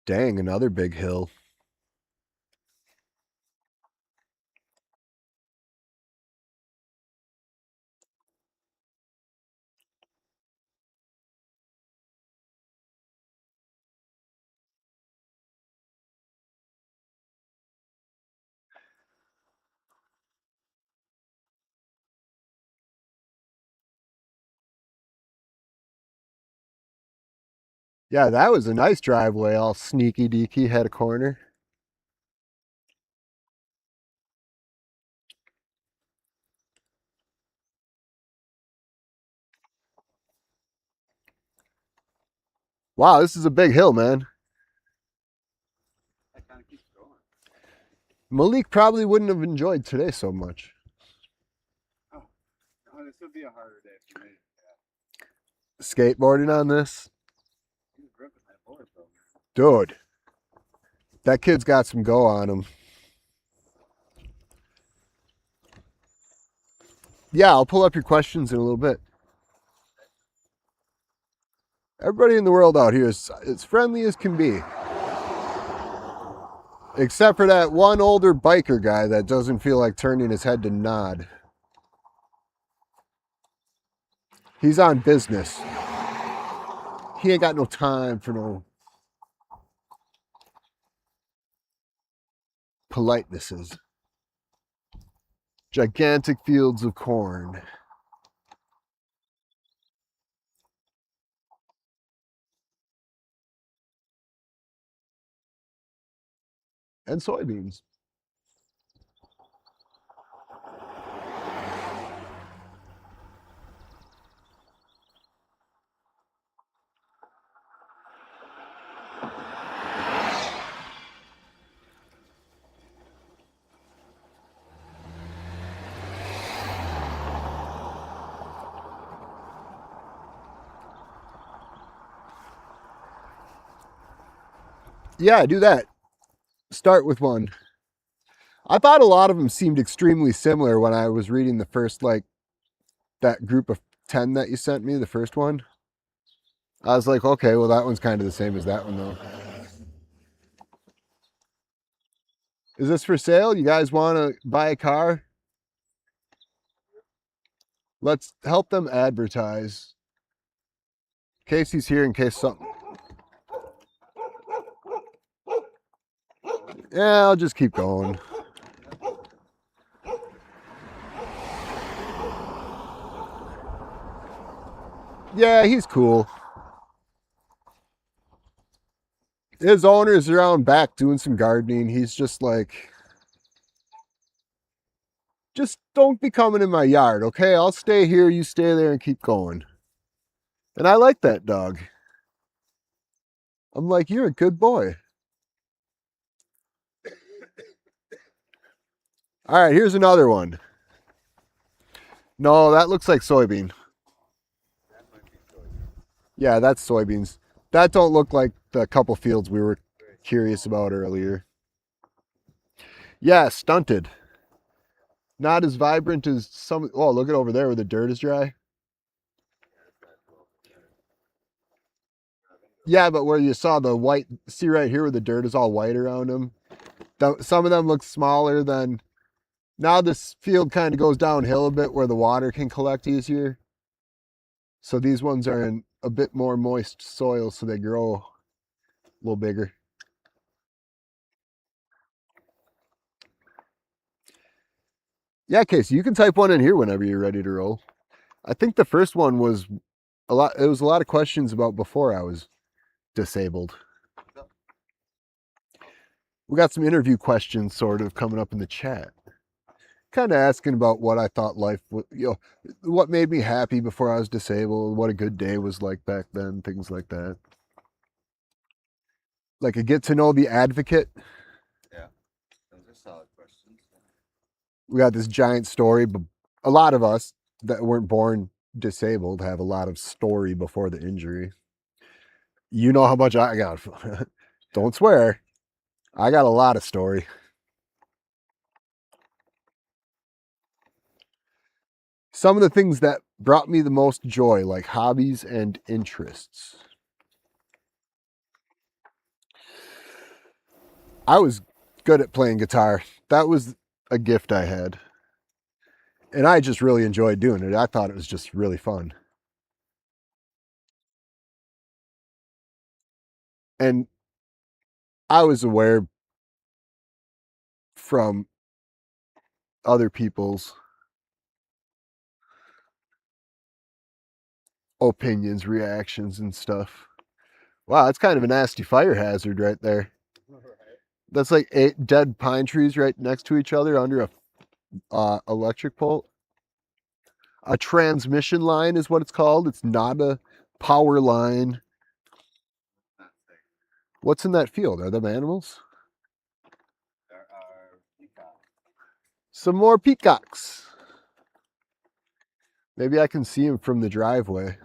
Dang, another big hill. Yeah, that was a nice driveway, all sneaky deaky, had a corner. Wow, this is a big hill, man. That kind of keeps going. Malik probably wouldn't have enjoyed today so much. Oh, this would be a harder day if you made it. Yeah. Skateboarding on this? He was ripping that board, though. Dude, that kid's got some go on him. Yeah, I'll pull up your questions in a little bit. Everybody in the world out here is as friendly as can be. Except for that one older biker guy that doesn't feel like turning his head to nod. He's on business. He ain't got no time for no politenesses. Gigantic fields of corn. And soybeans. Yeah, do that. Start with one. I thought a lot of them seemed extremely similar when I was reading the first, like, that group of 10 that you sent me, the first one. I was like, okay, well, that one's kind of the same as that one, though. Is this for sale? You guys want to buy a car? Let's help them advertise. Casey's here in case something. Yeah, I'll just keep going. Yeah, he's cool. His owner's around back doing some gardening. He's just like, just don't be coming in my yard, okay? I'll stay here, you stay there and keep going. And I like that dog. I'm like, you're a good boy. All right, here's another one. No, that looks like soybean. That might be soybean. Yeah, that's soybeans. That don't look like the couple fields we were curious about earlier. Yeah, stunted. Not as vibrant as some. Oh, look at over there where the dirt is dry. Yeah, but where you saw the white, see right here where the dirt is all white around them. Some of them look smaller than. Now this field kind of goes downhill a bit where the water can collect easier. So these ones are in a bit more moist soil, so they grow a little bigger. Yeah, Casey, you can type one in here whenever you're ready to roll. I think the first one was a lot. It was a lot of questions about before I was disabled. We got some interview questions sort of coming up in the chat. Kind of asking about what I thought life would, what made me happy before I was disabled, what a good day was like back then, things like that. Like a get to know the advocate. Yeah, those are solid questions. We got this giant story, but a lot of us that weren't born disabled have a lot of story before the injury. You know how much I got. Don't swear. I got a lot of story. Some of the things that brought me the most joy, like hobbies and interests. I was good at playing guitar. That was a gift I had. And I just really enjoyed doing it. I thought it was just really fun. And I was aware from other people's opinions, reactions, and stuff. Wow, that's kind of a nasty fire hazard right there. That's like 8 dead pine trees right next to each other under a electric pole. A transmission line is what it's called. It's not a power line. What's in that field? Are them animals? There are peacocks. Some more peacocks. Maybe I can see them from the driveway.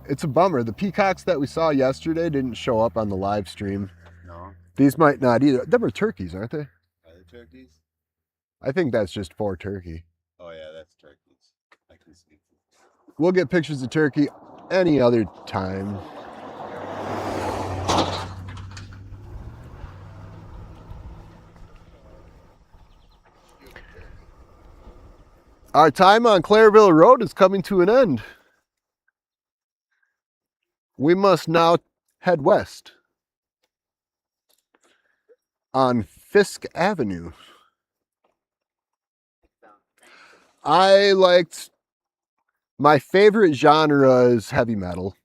It's a bummer. The peacocks that we saw yesterday didn't show up on the live stream. No, These might not either. Them are turkeys, aren't they? are they turkeys? I think that's just for turkey. Oh yeah, that's turkeys. I can see. We'll get pictures of turkey any other time. Our time on Clareville Road is coming to an end. We must now head west on Fisk Avenue. I liked, my favorite genre is heavy metal,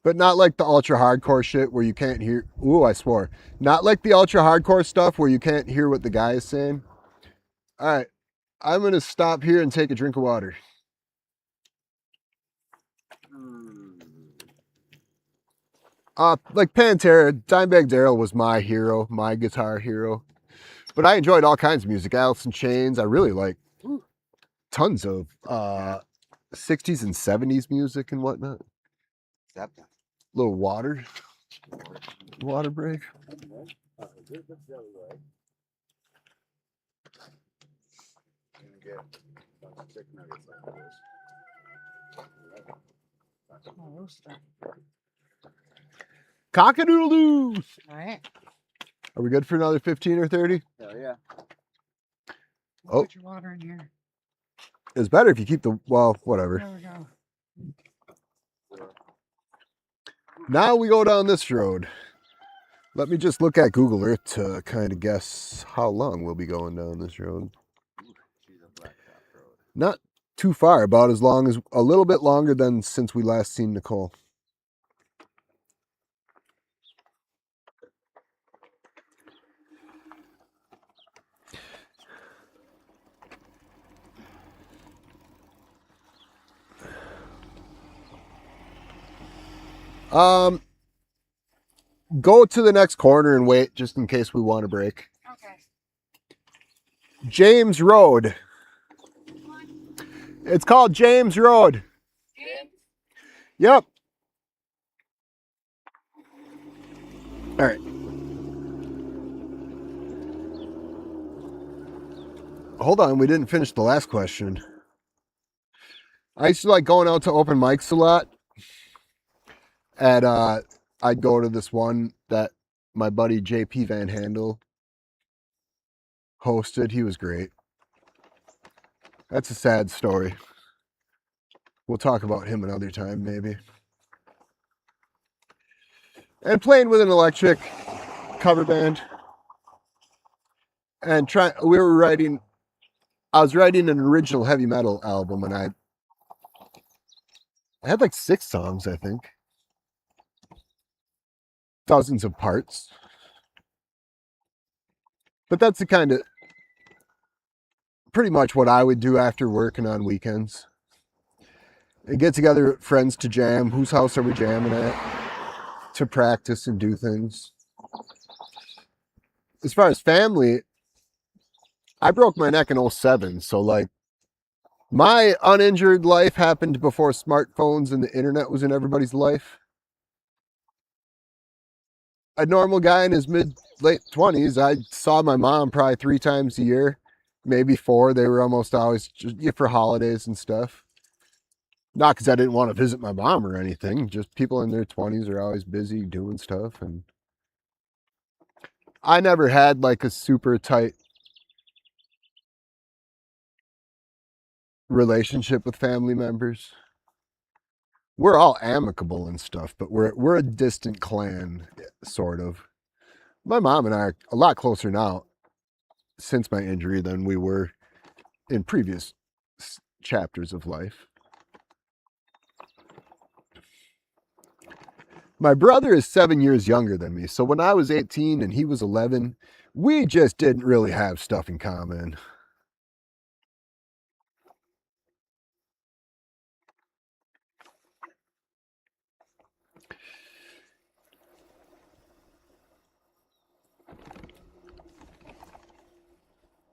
but not like the ultra hardcore shit where you can't hear, ooh, I swore. Not like the ultra hardcore stuff where you can't hear what the guy is saying. All right, I'm going to stop here and take a drink of water. Like Pantera, Dimebag Darrell was my hero, my guitar hero. But I enjoyed all kinds of music. Alice in Chains, I really like tons of 60s and 70s music and whatnot. Little water break. Cock-a-doodle-doo! All right. Are we good for another 15 or 30? Hell yeah. Oh. Put your water in here. It's better if you keep the, well, whatever. There we go. Now we go down this road. Let me just look at Google Earth to kind of guess how long we'll be going down this road. Not too far, about as long as, a little bit longer than since we last seen Nicole. Go to the next corner and wait just in case we want to break. Okay. James Road. It's called James Road. James? Yep. All right. Hold on, we didn't finish the last question. I used to like going out to open mics a lot. And I'd go to this one that my buddy JP Van Handel hosted. He was great. That's a sad story. We'll talk about him another time, maybe. And playing with an electric cover band. And I was writing an original heavy metal album, and I had like 6 songs, I think. Dozens of parts. But that's the kind of pretty much what I would do after working on weekends. And get together with friends to jam. Whose house are we jamming at? To practice and do things. As far as family, I broke my neck in 07, so like my uninjured life happened before smartphones and the internet was in everybody's life. A normal guy in his late 20s, I saw my mom probably 3 times a year, maybe 4. They were almost always just for holidays and stuff. Not because I didn't want to visit my mom or anything, just people in their 20s are always busy doing stuff. And I never had like a super tight relationship with family members. We're all amicable and stuff, but we're a distant clan, sort of. My mom and I are a lot closer now since my injury than we were in previous chapters of life. My brother is 7 years younger than me, so when I was 18 and he was 11, we just didn't really have stuff in common.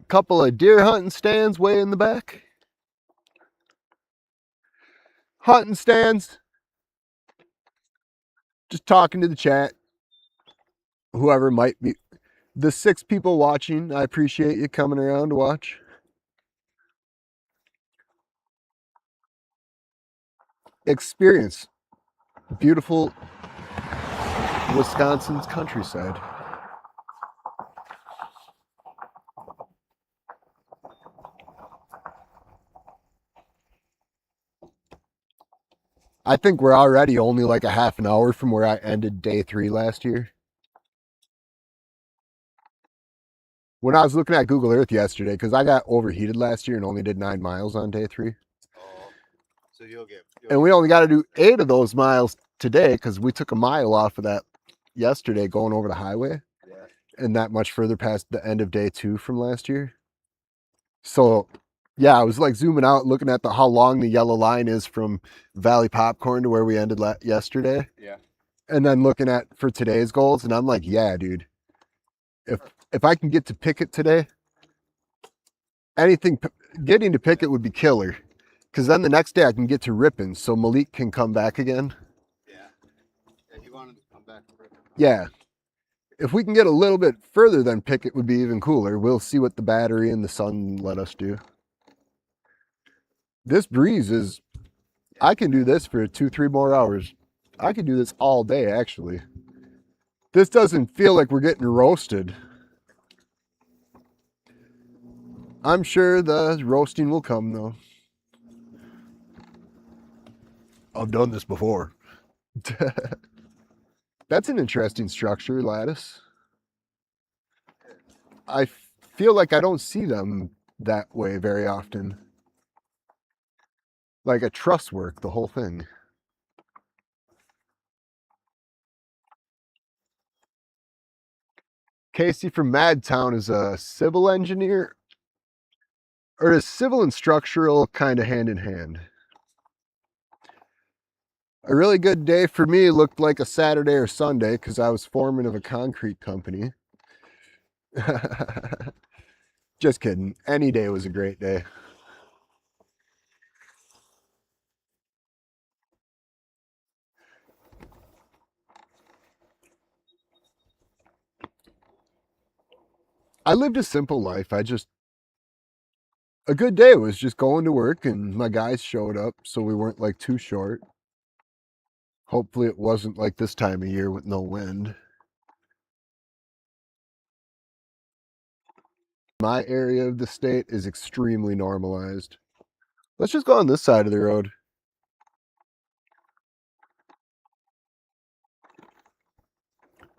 Couple of deer hunting stands way in the back. Hunting stands. Just talking to the chat. Whoever might be. The 6 people watching, I appreciate you coming around to watch. Experience beautiful Wisconsin's countryside. I think we're already only like a half an hour from where I ended day 3 last year. When I was looking at Google Earth yesterday, because I got overheated last year and only did 9 miles on day 3. Oh, so and we only got to do 8 of those miles today because we took a mile off of that yesterday going over the highway. Yeah. And that much further past the end of day 2 from last year. So, yeah, I was like zooming out, looking at how long the yellow line is from Valley Popcorn to where we ended yesterday. Yeah. And then looking at for today's goals, and I'm like, yeah, dude, if I can get to Pickett today, getting to Pickett would be killer. Because then the next day I can get to Ripon, so Malik can come back again. Yeah. Yeah, he wanted to come back to Ripon. Yeah. If we can get a little bit further than Pickett would be even cooler. We'll see what the battery and the sun let us do. This breeze is, I can do this for 2-3 more hours. I could do this all day, actually. This doesn't feel like we're getting roasted. I'm sure the roasting will come, though. I've done this before. That's an interesting structure, lattice. I feel like I don't see them that way very often. Like a truss work, the whole thing. Casey from Madtown is a civil engineer. Or is civil and structural kind of hand in hand? A really good day for me looked like a Saturday or Sunday because I was foreman of a concrete company. Just kidding. Any day was a great day. I lived a simple life. A good day was just going to work and my guys showed up so we weren't like too short. Hopefully it wasn't like this time of year with no wind. My area of the state is extremely normalized. Let's just go on this side of the road.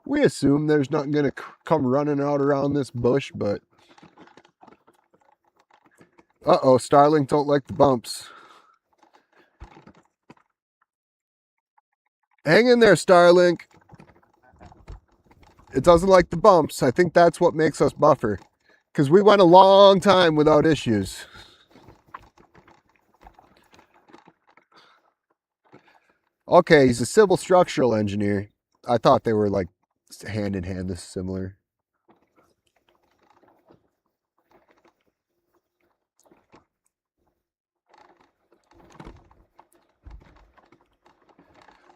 We assume there's nothing going to come running out around this bush, but... Uh-oh, Starlink don't like the bumps. Hang in there, Starlink. It doesn't like the bumps. I think that's what makes us buffer. Because we went a long time without issues. Okay, he's a civil structural engineer. I thought they were like hand in hand, this similar.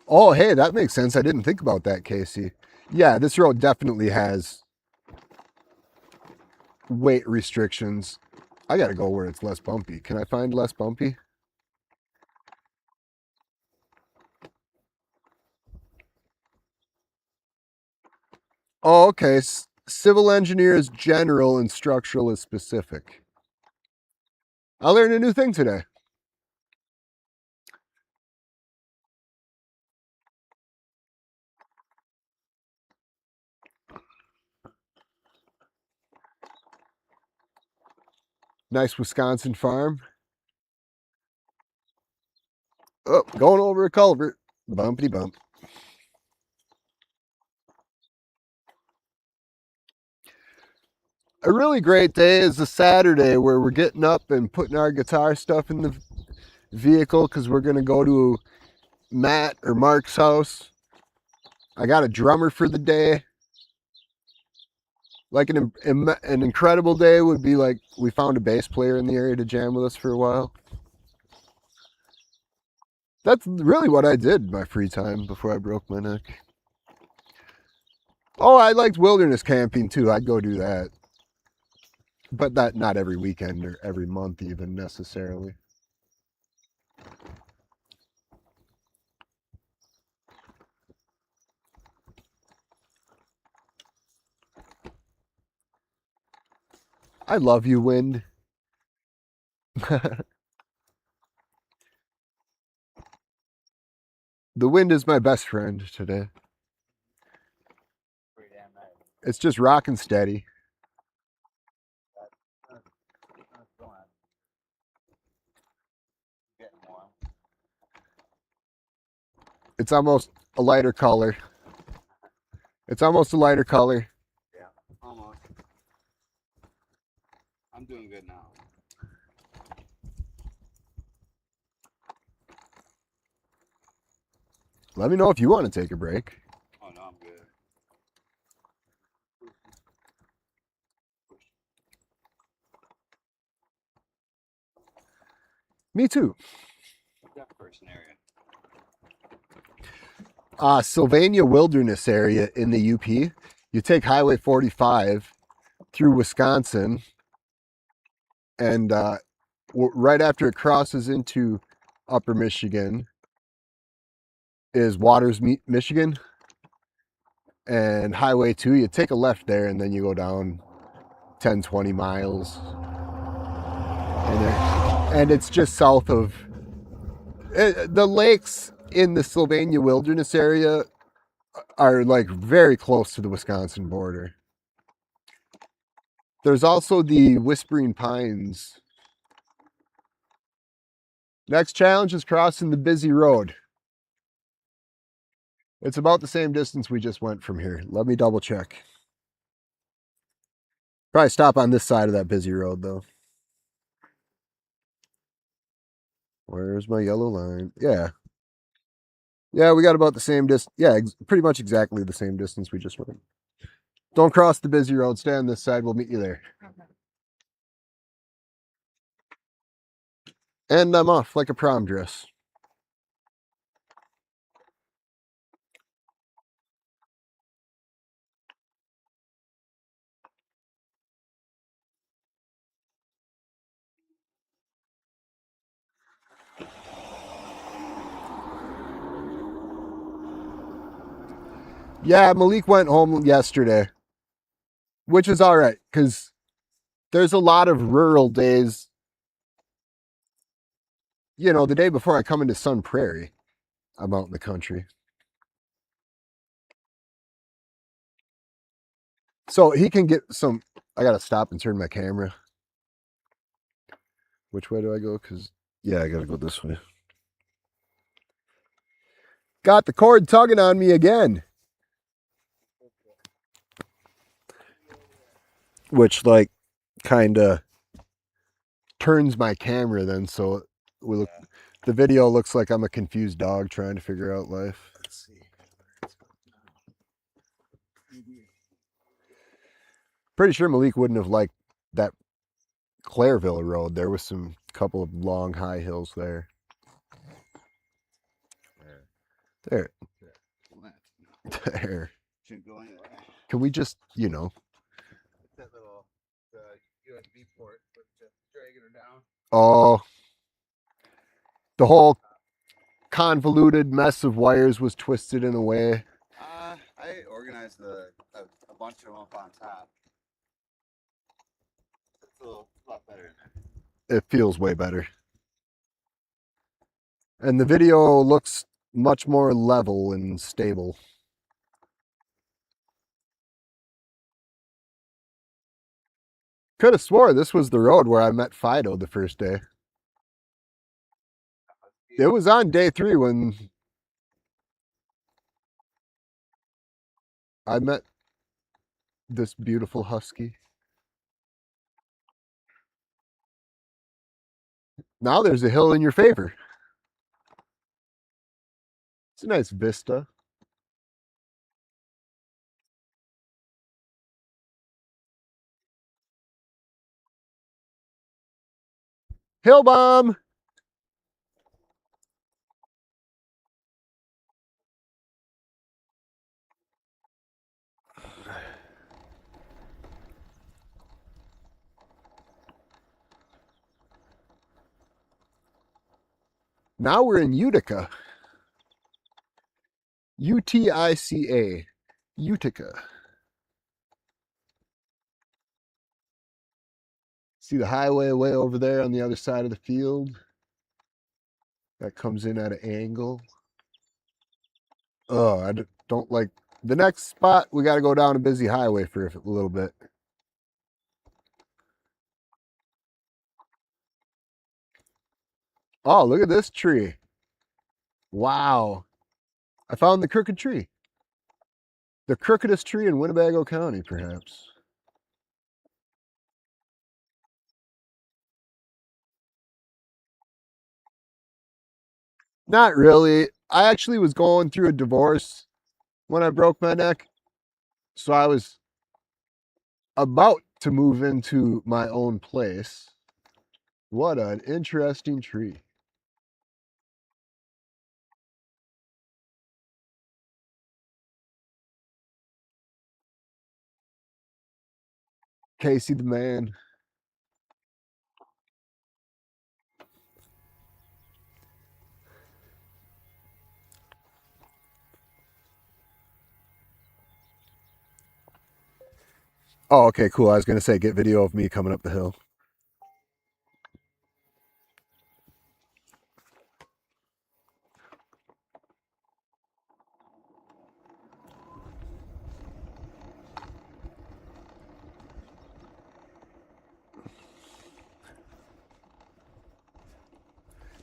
Oh, hey, that makes sense. I didn't think about that, Casey. Yeah, this road definitely has weight restrictions. I gotta go where it's less bumpy. Can I find less bumpy? Oh, okay. Civil engineer is general and structural is specific. I learned a new thing today. Nice Wisconsin farm. Oh, going over a culvert. Bumpity bump. A really great day is a Saturday where we're getting up and putting our guitar stuff in the vehicle because we're going to go to Matt or Mark's house. I got a drummer for the day. Like an incredible day would be like we found a bass player in the area to jam with us for a while. That's really what I did in my free time before I broke my neck. Oh, I liked wilderness camping too. I'd go do that. But that not every weekend or every month even necessarily. I love you, wind. The wind is my best friend today. Pretty damn nice. It's just rocking steady. Getting warm. It's almost a lighter color. It's almost a lighter color. Yeah, almost. I'm doing good now. Let me know if you want to take a break. Oh no, I'm good. Me too. That person area. Sylvania Wilderness area in the UP. You take Highway 45 through Wisconsin, and right after it crosses into Upper Michigan is Waters, Michigan, and Highway 2. You take a left there, and then you go down 10, 20 miles, and it's just south of the lakes. In the Sylvania Wilderness area are like very close to the Wisconsin border. There's also the Whispering Pines. Next challenge is crossing the busy road. It's about the same distance we just went from here. Let me double check. Probably stop on this side of that busy road though. Where's my yellow line? Yeah. Yeah, we got about the same distance. Yeah, pretty much exactly the same distance we just went. Don't cross the busy road. Stay on this side. We'll meet you there. Okay. And I'm off like a prom dress. Yeah, Malik went home yesterday, which is all right because there's a lot of rural days. You know, the day before I come into Sun Prairie, I'm out in the country. So he can get some. I gotta stop and turn my camera. Which way do I go? Because, yeah, I gotta go this way. Got the cord tugging on me again. Which, like, kind of turns my camera then, so we look. The video looks like I'm a confused dog trying to figure out life. Let's see. Pretty sure Malik wouldn't have liked that Clairville road. There was some couple of long high hills there. There. There. Shouldn't go anywhere. Can we just, you know? That little USB port, but just dragging her down. Oh. The whole convoluted mess of wires was twisted in a way. I organized a bunch of them up on top. It's a lot better in there. It feels way better. And the video looks much more level and stable. Could have swore this was the road where I met Fido the first day. It was on day 3 when I met this beautiful husky. Now there's a hill in your favor. It's a nice vista. Hill bomb! Now we're in Utica. U-T-I-C-A. Utica. See the highway way over there on the other side of the field? That comes in at an angle. Oh, I don't like... The next spot, we got to go down a busy highway for a little bit. Oh, look at this tree. Wow. I found the crooked tree. The crookedest tree in Winnebago County, perhaps. Not really. I actually was going through a divorce when I broke my neck. So I was about to move into my own place. What an interesting tree. Casey the man. Oh, okay, cool. I was going to say, get video of me coming up the hill.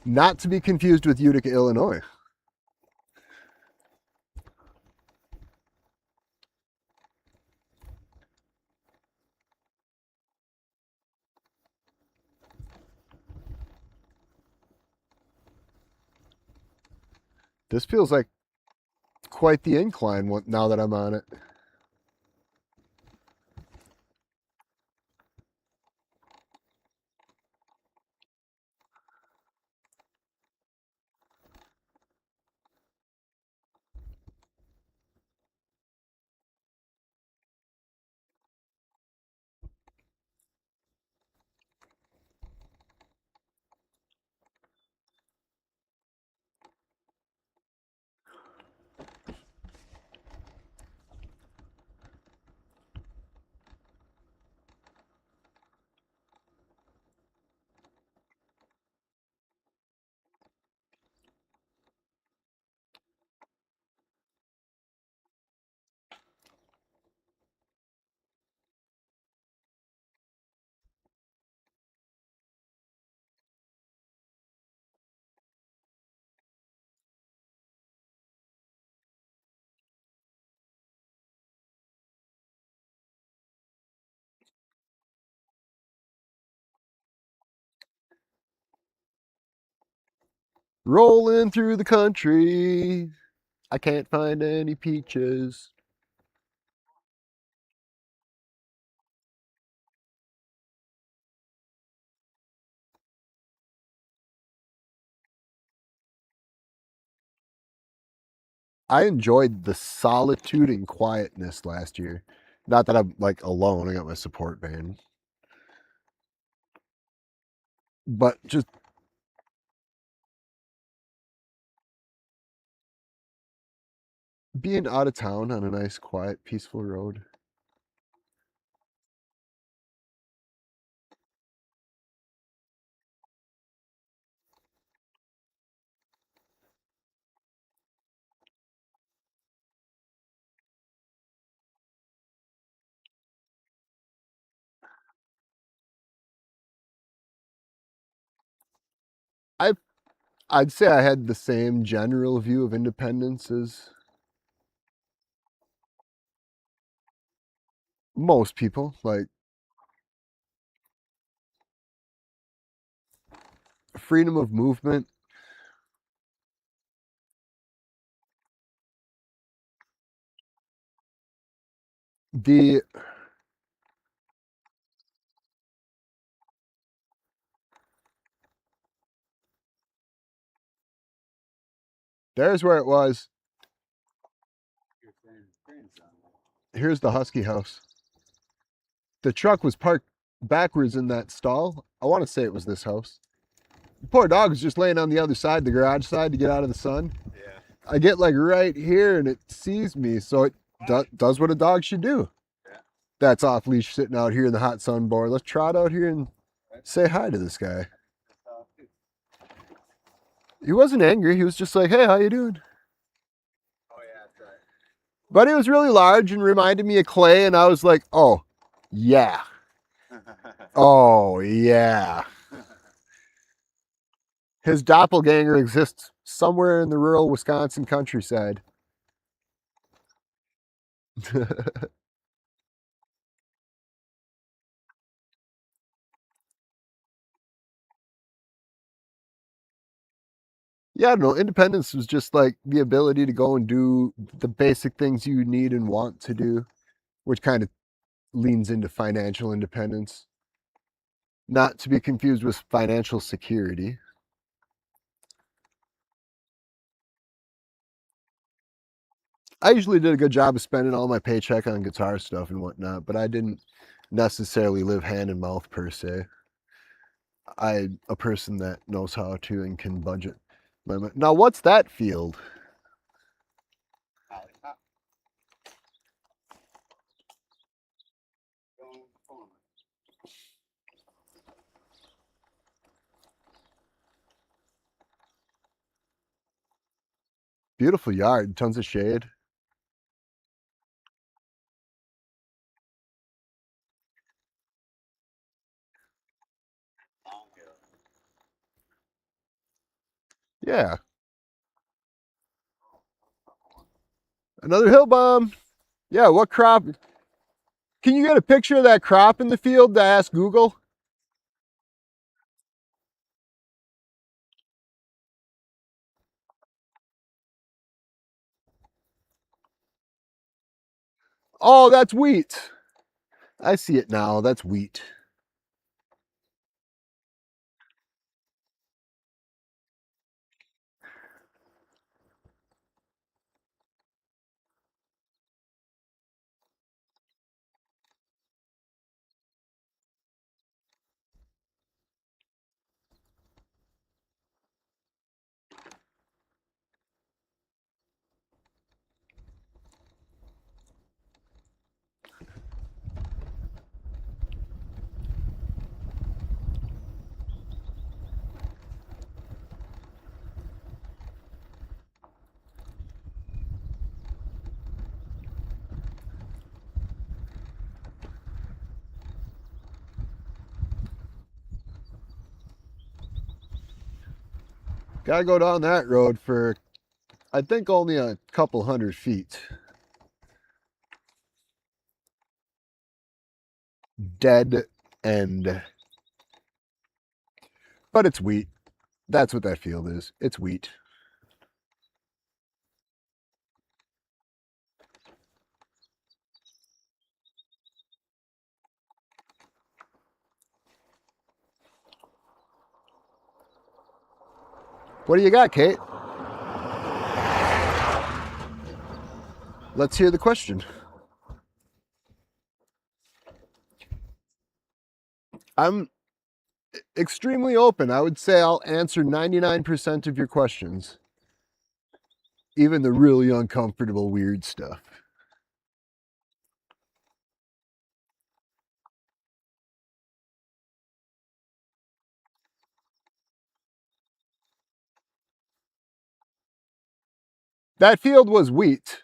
Not to be confused with Utica, Illinois. This feels like quite the incline now that I'm on it. Rolling through the country. I can't find any peaches. I enjoyed the solitude and quietness last year. Not that I'm like alone, I got my support band. But just being out of town on a nice, quiet, peaceful road. I I'd say I had the same general view of independence as most people. Like freedom of movement. The there's where it was. Here's the Husky house. The truck was parked backwards in that stall. I want to say it was this house. The poor dog was just laying on the other side, the garage side, to get out of the sun. Yeah. I get like right here and it sees me, so it does what a dog should do. Yeah. That's off leash sitting out here in the hot sun, boy. Let's trot out here and say hi to this guy. He wasn't angry. He was just like, "Hey, how you doing?" Oh yeah, that's right. But he was really large and reminded me of Clay, and I was like, "Oh, yeah, oh yeah." His doppelganger exists somewhere in the rural Wisconsin countryside. Yeah, I don't know. Independence was just like the ability to go and do the basic things you need and want to do, which kind of leans into financial independence. Not to be confused with financial security. I usually did a good job of spending all my paycheck on guitar stuff and whatnot, but I didn't necessarily live hand and mouth per se. I'm a person that knows how to and can budget. Now, what's that field? Lollipop. Going forward. Beautiful yard, tons of shade. Long hill. Yeah, another hill bomb. Yeah, what crop? Can you get a picture of that crop in the field to ask Google? Oh, that's wheat. I see it now. That's wheat. Gotta go down that road for, I think, only a couple 100 feet. Dead end. But it's wheat. That's what that field is. It's wheat. What do you got, Kate? Let's hear the question. I'm extremely open. I would say I'll answer 99% of your questions, even the really uncomfortable, weird stuff. That field was wheat.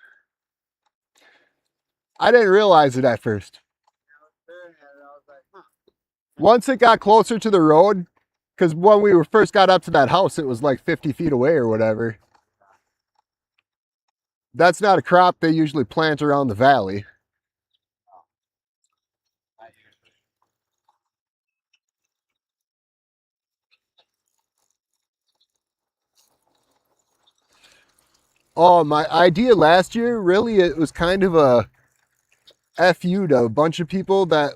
I didn't realize it at first. Once it got closer to the road, because when we first got up to that house, it was like 50 feet away or whatever. That's not a crop they usually plant around the valley. Oh, my idea last year, really, it was kind of a FU to a bunch of people that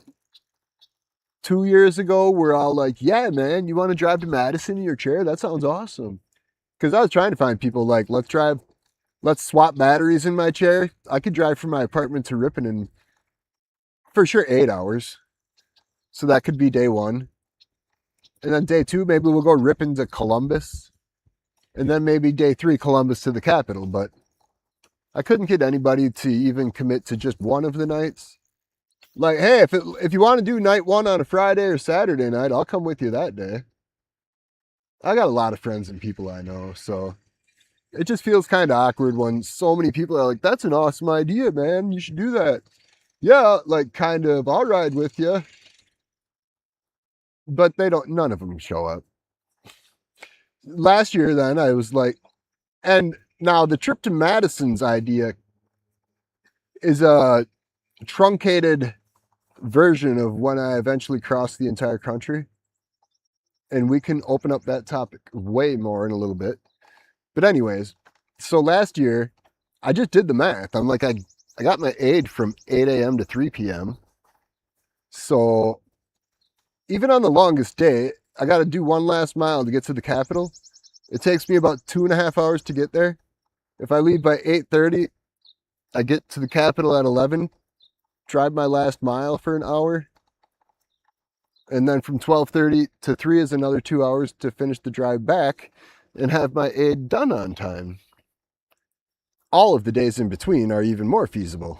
2 years ago were all like, yeah, man, you want to drive to Madison in your chair? That sounds awesome. Because I was trying to find people like, let's swap batteries in my chair. I could drive from my apartment to Ripon in for sure 8 hours. So that could be day one. And then day two, maybe we'll go Ripon to Columbus. And then maybe day three, Columbus to the capital. But I couldn't get anybody to even commit to just one of the nights. Like, hey, if you want to do night one on a Friday or Saturday night, I'll come with you that day. I got a lot of friends and people I know, so it just feels kind of awkward when so many people are like, that's an awesome idea, man. You should do that. Yeah, like kind of, I'll ride with you. But none of them show up. Last year then, I was like, and now the trip to Madison's idea is a truncated version of when I eventually cross the entire country. And we can open up that topic way more in a little bit. But anyways, so last year, I just did the math. I'm like, I got my aid from 8 a.m. to 3 p.m. So even on the longest day, I got to do one last mile to get to the capital. It takes me about 2.5 hours to get there. If I leave by 8:30, I get to the capital at 11, drive my last mile for an hour. And then from 12:30 to 3 is another 2 hours to finish the drive back and have my aid done on time. All of the days in between are even more feasible.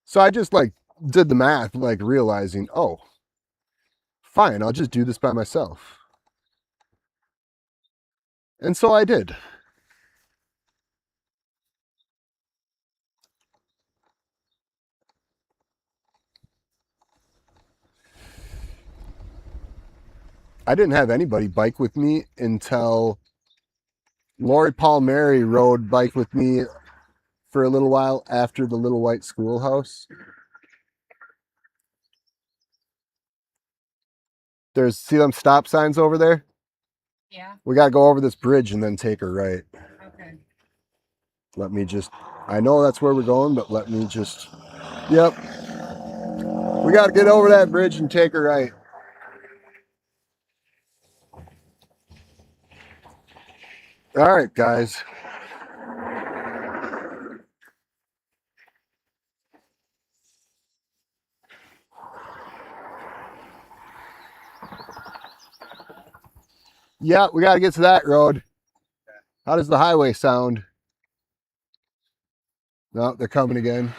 So I just like did the math, like realizing, oh, fine, I'll just do this by myself. And so I did. I didn't have anybody bike with me until Lori Palmieri rode bike with me for a little while after the Little White Schoolhouse. See them stop signs over there? Yeah. We got to go over this bridge and then take a right. Okay. I know that's where we're going, but let me just, yep. We got to get over that bridge and take a right. All right, guys. Yeah, we got to get to that road. How does the highway sound? No, they're coming again.